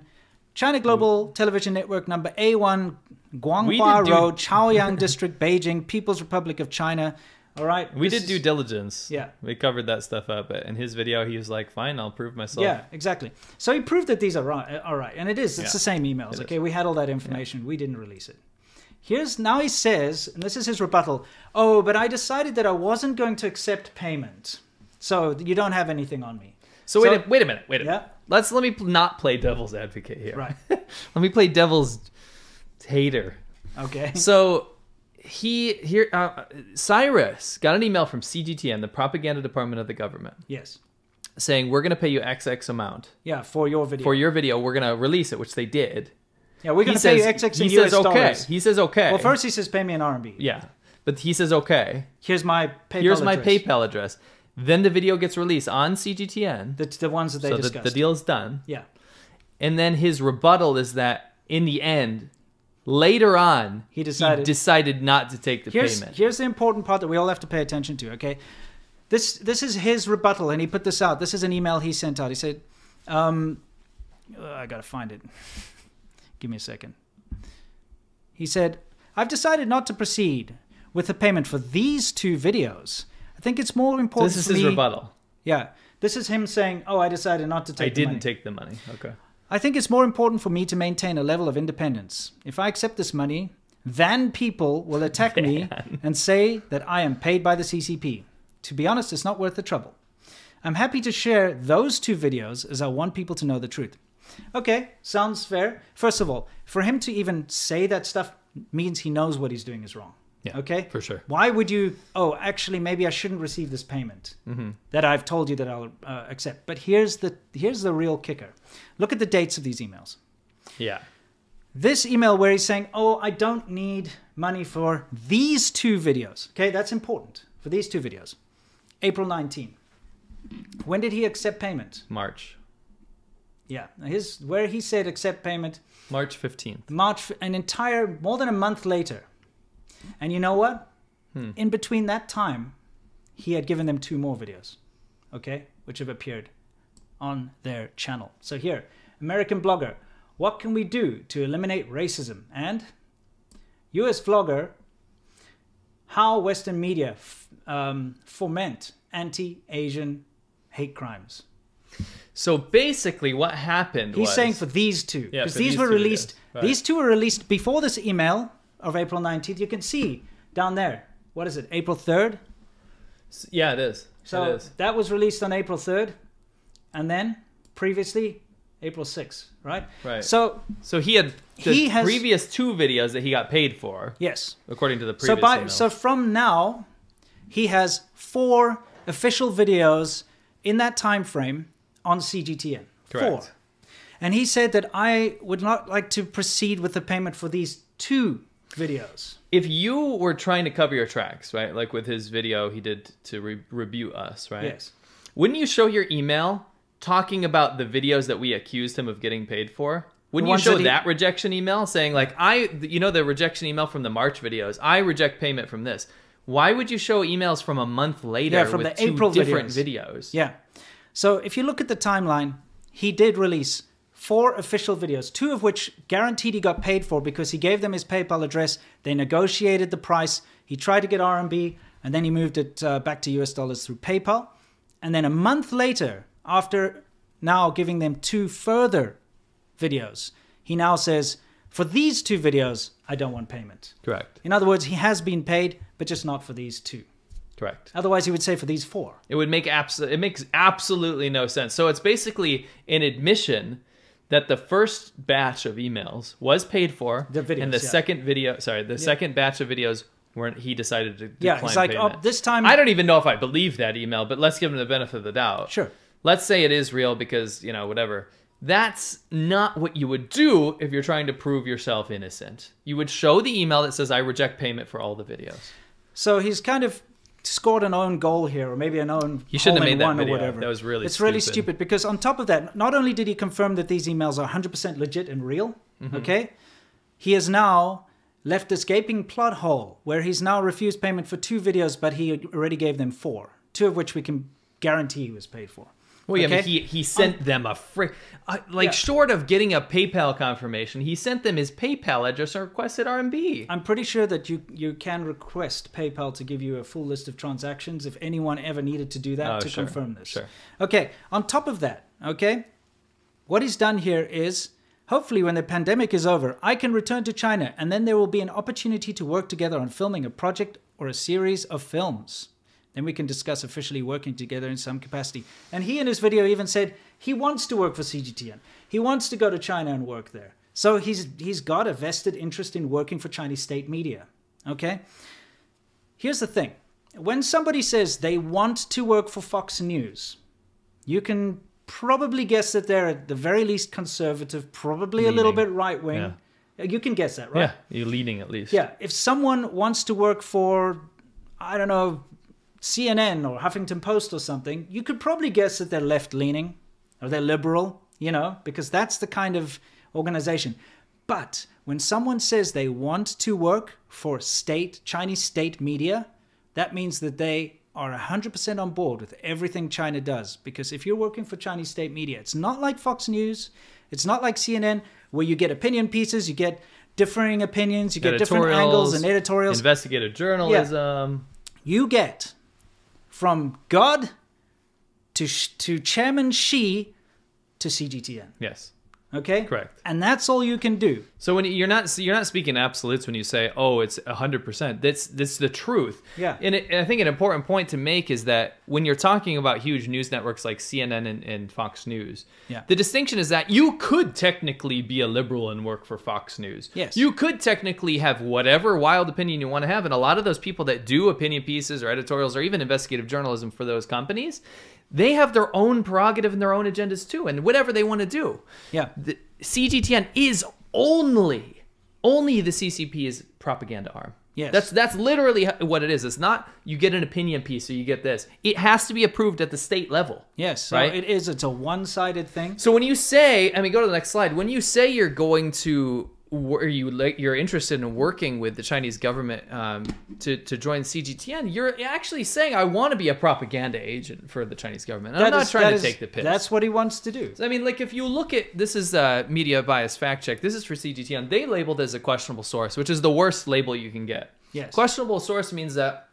China Global Television Network number A1, Guanghua Road, Chaoyang District, Beijing, People's Republic of China. All right. We this did due diligence. Yeah. We covered that stuff up. In his video, he was like, fine, I'll prove myself. Yeah, exactly. So he proved that these are right. All right. And it's Yeah. the same emails. It Okay. is. We had all that information. We didn't release it. Now he says, and this is his rebuttal. Oh, but I decided that I wasn't going to accept payment. So you don't have anything on me. So wait a minute. Yeah. Let me not play devil's advocate here. Right. Let me play devil's hater. Okay. So Cyrus got an email from CGTN, the propaganda department of the government. Yes. saying, we're going to pay you XX amount. Yeah, for your video. For your video, we're going to release it, which they did. Yeah, we're going to pay you XX in US dollars. He says okay. Well, first he says pay me in RMB. Yeah, but he says okay. Here's my PayPal Here's my address. PayPal address. Then the video gets released on CGTN. The ones that they discussed. The deal is done. Yeah. And then his rebuttal is that in the end, later on, he decided not to take the payment. Here's the important part that we all have to pay attention to, okay? This is his rebuttal, and he put this out. This is an email he sent out. He said, I got to find it. Give me a second. He said, I've decided not to proceed with the payment for these 2 videos. I think it's more important This is for me... his rebuttal. Yeah. This is him saying, I decided not to take the money. I didn't take the money. Okay. I think it's more important for me to maintain a level of independence. If I accept this money, then people will attack me and say that I am paid by the CCP. To be honest, it's not worth the trouble. I'm happy to share those 2 videos as I want people to know the truth. Okay, sounds fair. First of all, for him to even say that stuff means he knows what he's doing is wrong. Yeah, okay? For sure. Why would you, actually, maybe I shouldn't receive this payment that I've told you that I'll accept. But here's the real kicker. Look at the dates of these emails. Yeah. This email where he's saying, I don't need money for these 2 videos. Okay, that's important. For these 2 videos. April 19. When did he accept payment? March. Yeah, where he said accept payment. March 15th. More than a month later. And you know what? In between that time, he had given them 2 more videos, okay, which have appeared on their channel. So here, American blogger, what can we do to eliminate racism? And US vlogger, how Western media foment anti-Asian hate crimes. So basically what happened was... He's saying for these 2. Yeah, because these were released... Right. These 2 were released before this email of April 19th. You can see down there. What is it? April 3rd? Yeah, it is. So that was released on April 3rd. And then previously, April 6th, right? Right. So he has previous 2 videos that he got paid for. Yes. According to the previous email. So from now, he has 4 official videos in that time frame on CGTN. Correct. 4. And he said that I would not like to proceed with the payment for these 2 videos. If you were trying to cover your tracks, right? Like with his video he did to rebuke us, right? Yes. Wouldn't you show your email talking about the videos that we accused him of getting paid for? Wouldn't you show that rejection email saying like, the rejection email from the March videos, I reject payment from this. Why would you show emails from a month later from with the 2 April different videos? Yeah. So if you look at the timeline, he did release 4 official videos, 2 of which guaranteed he got paid for because he gave them his PayPal address. They negotiated the price. He tried to get RMB, and then he moved it back to US dollars through PayPal. And then a month later, after now giving them 2 further videos, he now says, for these 2 videos, I don't want payment. Correct. In other words, he has been paid, but just not for these 2. Correct. Otherwise, he would say for these 4. It would make it makes absolutely no sense. So it's basically an admission that the first batch of emails was paid for, and the second second batch of videos weren't. He decided to decline it's like payment. this time. I don't even know if I believe that email, but let's give him the benefit of the doubt. Sure. Let's say it is real because whatever. That's not what you would do if you're trying to prove yourself innocent. You would show the email that says I reject payment for all the videos. So he's kind of scored an own goal here, or maybe an own you shouldn't have made that one video. Or whatever. That was really it's stupid. Really stupid because on top of that, not only did he confirm that these emails are 100% legit and real, okay, he has now left this gaping plot hole where he's now refused payment for 2 videos, but he already gave them 4, 2 of which we can guarantee he was paid for. Well, yeah, but he sent them a short of getting a PayPal confirmation, he sent them his PayPal address and requested RMB. I'm pretty sure that you can request PayPal to give you a full list of transactions if anyone ever needed to do that confirm this. Sure. Okay, on top of that, okay, what he's done here is, hopefully when the pandemic is over, I can return to China and then there will be an opportunity to work together on filming a project or a series of films. Then we can discuss officially working together in some capacity. And he in his video even said he wants to work for CGTN. He wants to go to China and work there. So he's got a vested interest in working for Chinese state media. Okay? Here's the thing. When somebody says they want to work for Fox News, you can probably guess that they're at the very least conservative, probably a little bit right-wing. Yeah. You can guess that, right? Yeah, you're leading at least. Yeah, if someone wants to work for, I don't know, CNN or Huffington Post or something, you could probably guess that they're left-leaning or they're liberal, you know, because that's the kind of organization. But when someone says they want to work for Chinese state media, that means that they are 100% on board with everything China does. Because if you're working for Chinese state media, it's not like Fox News, it's not like CNN, where you get opinion pieces, you get differing opinions, you get different angles and editorials. Investigative journalism. Yeah. You get from God to Chairman Xi to CGTN. Yes. Okay? Correct. And that's all you can do. So when you're not speaking absolutes when you say, "Oh, it's 100%." That's the truth. Yeah. And I think an important point to make is that when you're talking about huge news networks like CNN and Fox News, the distinction is that you could technically be a liberal and work for Fox News. Yes. You could technically have whatever wild opinion you want to have, and a lot of those people that do opinion pieces or editorials or even investigative journalism for those companies, they have their own prerogative and their own agendas too, and whatever they want to do. Yeah. The CGTN is only the CCP's propaganda arm. Yes. That's literally what it is. It's not you get an opinion piece or you get this. It has to be approved at the state level. Yes, so right? it is. It's a one-sided thing. So when you say, I mean, go to the next slide. When you say you're going to, or you're interested in working with the Chinese government to join CGTN, you're actually saying, I want to be a propaganda agent for the Chinese government. I'm not trying to take the piss. That's what he wants to do. I mean, like, if you look at, this is Media Bias Fact Check. This is for CGTN. They labeled as a questionable source, which is the worst label you can get. Yes. Questionable source means that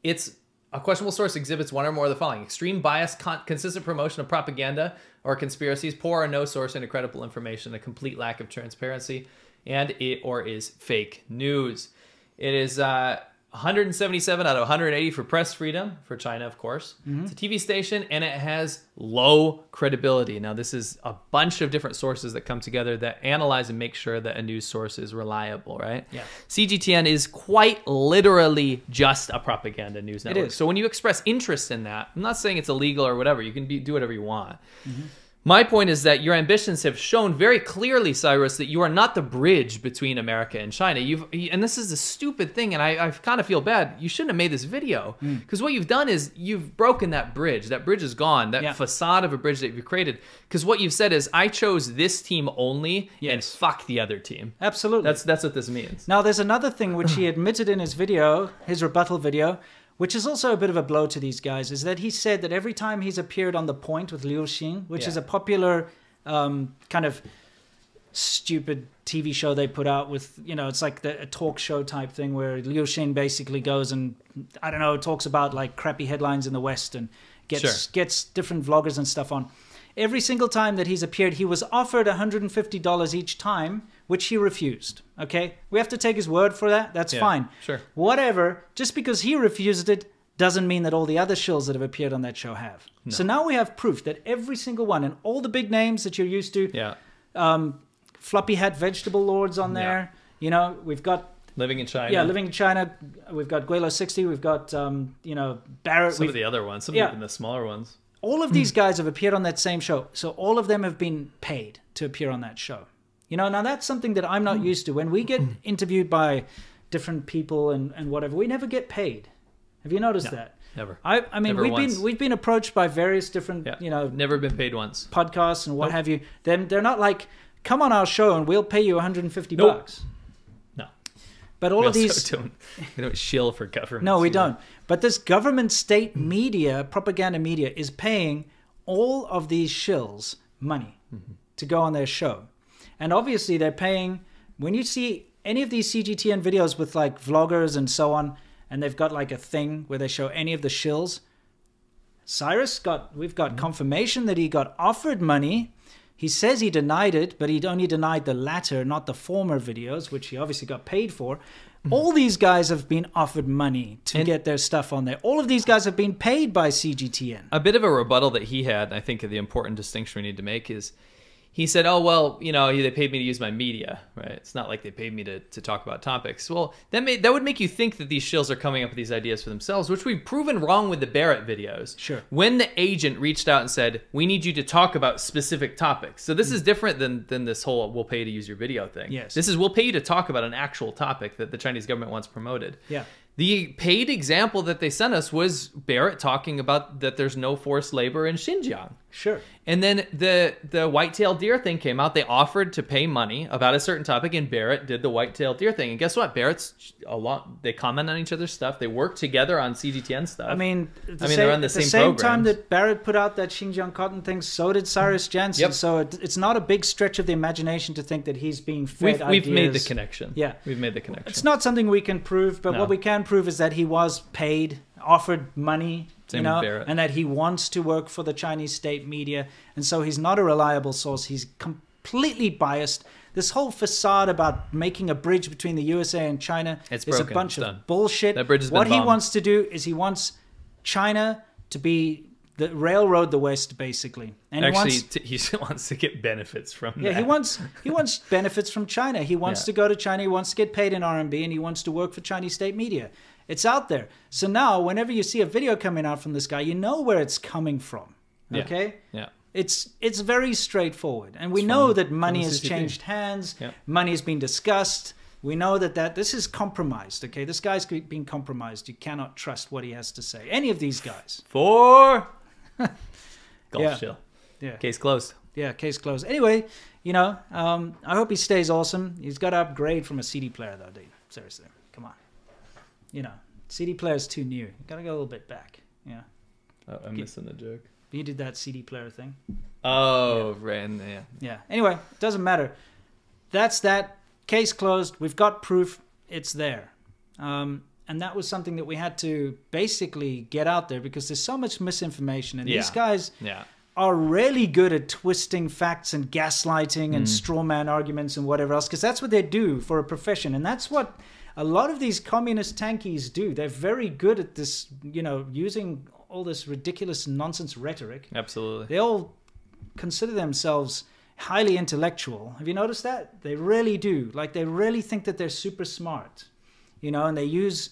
it's a questionable source exhibits one or more of the following: extreme bias, consistent promotion of propaganda or conspiracies, poor or no source into credible information, a complete lack of transparency, and it or is fake news. It is 177 out of 180 for press freedom for China, of course. It's a TV station, and it has low credibility. Now, this is a bunch of different sources that come together that analyze and make sure that a news source is reliable, right? Yeah. CGTN is quite literally just a propaganda news network. It is. So when you express interest in that, I'm not saying it's illegal or whatever. You can do whatever you want. My point is that your ambitions have shown very clearly, Cyrus, that you are not the bridge between America and China. And this is a stupid thing, and I kind of feel bad. You shouldn't have made this video, because what you've done is you've broken that bridge. That bridge is gone, that facade of a bridge that you've created, because what you've said is, I chose this team only, and fuck the other team. Absolutely. That's what this means. Now, there's another thing which he admitted in his video, his rebuttal video, which is also a bit of a blow to these guys, is that he said that every time he's appeared on The Point with Liu Xing, which is a popular kind of stupid TV show they put out with, you know, it's like a talk show type thing where Liu Xing basically goes and, I don't know, talks about like crappy headlines in the West and gets different vloggers and stuff on. Every single time that he's appeared, he was offered $150 each time, which he refused. Okay? We have to take his word for that. That's fine. Sure. Whatever. Just because he refused it doesn't mean that all the other shills that have appeared on that show have. No. So now we have proof that every single one, and all the big names that you're used to, floppy hat vegetable lords on there. You know, we've got Living in China. Yeah, Living in China. We've got Guelo 60. We've got, you know, Barrett. Some of the other ones. Some of the smaller ones. All of these guys have appeared on that same show. So all of them have been paid to appear on that show. You know, now that's something that I'm not used to. When we get interviewed by different people and whatever, we never get paid. Have you noticed that? Never. I mean, Never we've been approached by various different, you know, never been paid once. Podcasts and what have you. They're not like, come on our show and we'll pay you $150 bucks. No. But all of these we don't shill for government. No, we don't. But this government state media, propaganda media, is paying all of these shills money to go on their show. And obviously they're paying, when you see any of these CGTN videos with like vloggers and so on, and they've got like a thing where they show any of the shills, we've got confirmation that he got offered money. He says he denied it, but he only denied the latter, not the former videos, which he obviously got paid for. All these guys have been offered money to get their stuff on there. All of these guys have been paid by CGTN. A bit of a rebuttal that he had, I think the important distinction we need to make is he said, oh, well, you know, they paid me to use my media, right? It's not like they paid me to talk about topics. Well, that would make you think that these shills are coming up with these ideas for themselves, which we've proven wrong with the Barrett videos. Sure. When the agent reached out and said, we need you to talk about specific topics. So this is different than this whole we'll pay you to use your video thing. Yes. This is we'll pay you to talk about an actual topic that the Chinese government wants promoted. Yeah. The paid example that they sent us was Barrett talking about that there's no forced labor in Xinjiang. Sure. And then the white-tailed deer thing came out. They offered to pay money about a certain topic, and Barrett did the white-tailed deer thing. And guess what? Barrett's they comment on each other's stuff. They work together on CGTN stuff. I mean, they're on the same time programs. that Barrett put out that Xinjiang cotton thing, so did Cyrus Janssen. Yep. So it's not a big stretch of the imagination to think that he's being fed We've made the ideas. connection. Yeah. We've made the connection. It's not something we can prove, but No. what we can prove is that he was paid, offered money, Same you know, with Barrett. and that he wants to work for the Chinese state media. And so he's not a reliable source. He's completely biased. This whole facade about making a bridge between the USA and China It's is a broken. bunch It's of done. bullshit. That bridge has been What he bombed. wants to do is he wants China to be the railroad the West, basically. And Actually, he wants, he wants to get benefits from yeah, that. he wants benefits from China. He wants Yeah. to go to China. He wants to get paid in RMB, and he wants to work for Chinese state media. It's out there. So now, whenever you see a video coming out from this guy, you know where it's coming from. Yeah. Okay? Yeah. It's very straightforward, and we know that money the has CCP. changed hands. Yeah. Money has been discussed. We know that this is compromised. Okay, this guy's been compromised. You cannot trust what he has to say. Any of these guys. Golf Yeah. shill. Yeah. Case closed. Yeah, case closed. Anyway, you know, I hope he stays awesome. He's got to upgrade from a CD player, though, dude. Seriously, come on. You know, CD player's too new. You got to go a little bit back. Yeah, Oh, I'm missing the joke. you did that CD player thing. Oh, right. Yeah. Yeah. Anyway, doesn't matter. That's that. Case closed. We've got proof. It's there. And that was something that we had to basically get out there because there's so much misinformation. And these guys are really good at twisting facts and gaslighting and straw man arguments and whatever else, because that's what they do for a profession. And that's what a lot of these communist tankies do. They're very good at this, you know, using all this ridiculous nonsense rhetoric. Absolutely. They all consider themselves highly intellectual. Have you noticed that? They really do. Like, they really think that they're super smart, you know, and they use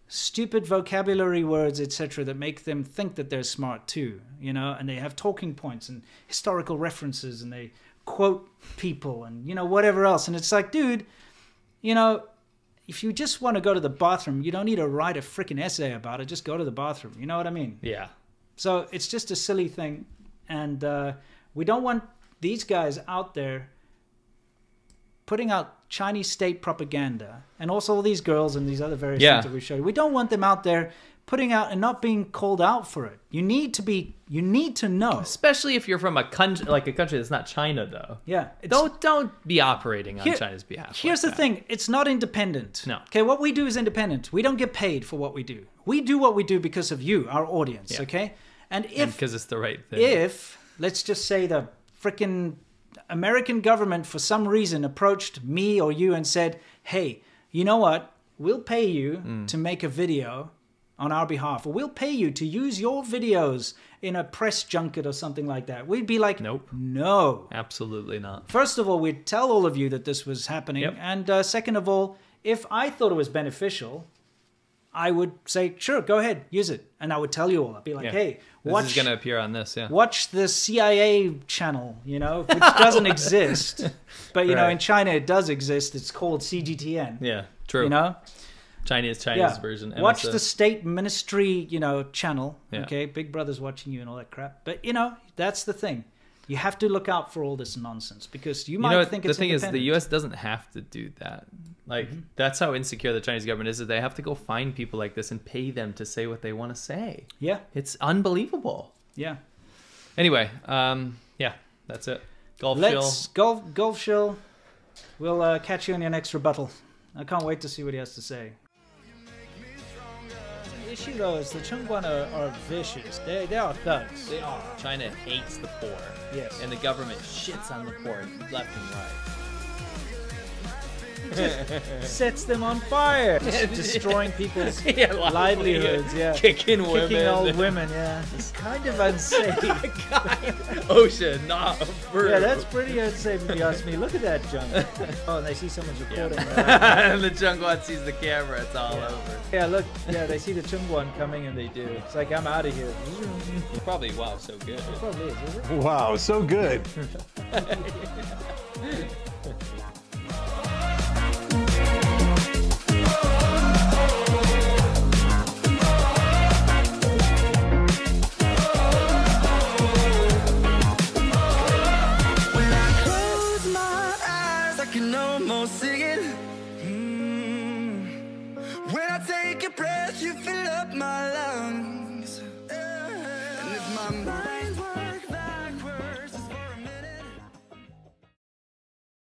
stupid vocabulary words, etc., that make them think that they're smart too, you know, and they have talking points and historical references and they quote people and, you know, whatever else. And it's like, dude, you know, if you just want to go to the bathroom, you don't need to write a freaking essay about it. Just go to the bathroom. You know what I mean? Yeah. So it's just a silly thing. And we don't want these guys out there putting out Chinese state propaganda, and also all these girls and these other various things that we showed. We don't want them out there putting out and not being called out for it. You need to know. Especially if you're from a country that's not China, though. Yeah. Don't be operating on China's behalf. Here's the thing. It's not independent. No. Okay, what we do is independent. We don't get paid for what we do. We do what we do because of you, our audience, Yeah. okay? And because it's the right thing. If, let's just say, the frickin' American government for some reason approached me or you and said, hey, you know what? We'll pay you to make a video on our behalf, or we'll pay you to use your videos in a press junket or something like that. We'd be like, nope. No. Absolutely not. First of all, we'd tell all of you that this was happening. Yep. And second of all, if I thought it was beneficial, I would say, sure, go ahead, use it. And I would tell you all. I'd be like, hey, this is going to appear on this, watch the CIA channel, you know, which doesn't exist. But, you know, in China it does exist. It's called CGTN. Yeah, true. You know? Chinese version. Watch MSS. the state ministry, you know, channel. Yeah. Okay, Big Brother's watching you and all that crap. But, you know, that's the thing. You have to look out for all this nonsense because you might think it's the thing is, independent. the U.S. doesn't have to do that. Like, that's how insecure the Chinese government is, that they have to go find people like this and pay them to say what they want to say. Yeah. It's unbelievable. Yeah. Anyway, yeah, that's it. Golf shill. We'll catch you on your next rebuttal. I can't wait to see what he has to say. The issue, though, is the Chengguan are vicious. They are thugs. They are. China hates the poor. Yes. And the government shits on the poor left and right. Just sets them on fire, just destroying people's livelihoods. Yeah, kicking women, old women. Yeah, it's kind of unsafe. Ocean, not for. Yeah, that's pretty unsafe if you ask me. Look at that junk. Oh, and they see someone's recording. And the Chungwan sees the camera. It's all over. Yeah, look. Yeah, they see the Chungwan coming and they do. It's like, I'm out of here. Probably, wow, so good. It probably is it? Wow, so good. When I take a breath, you fill up my lungs.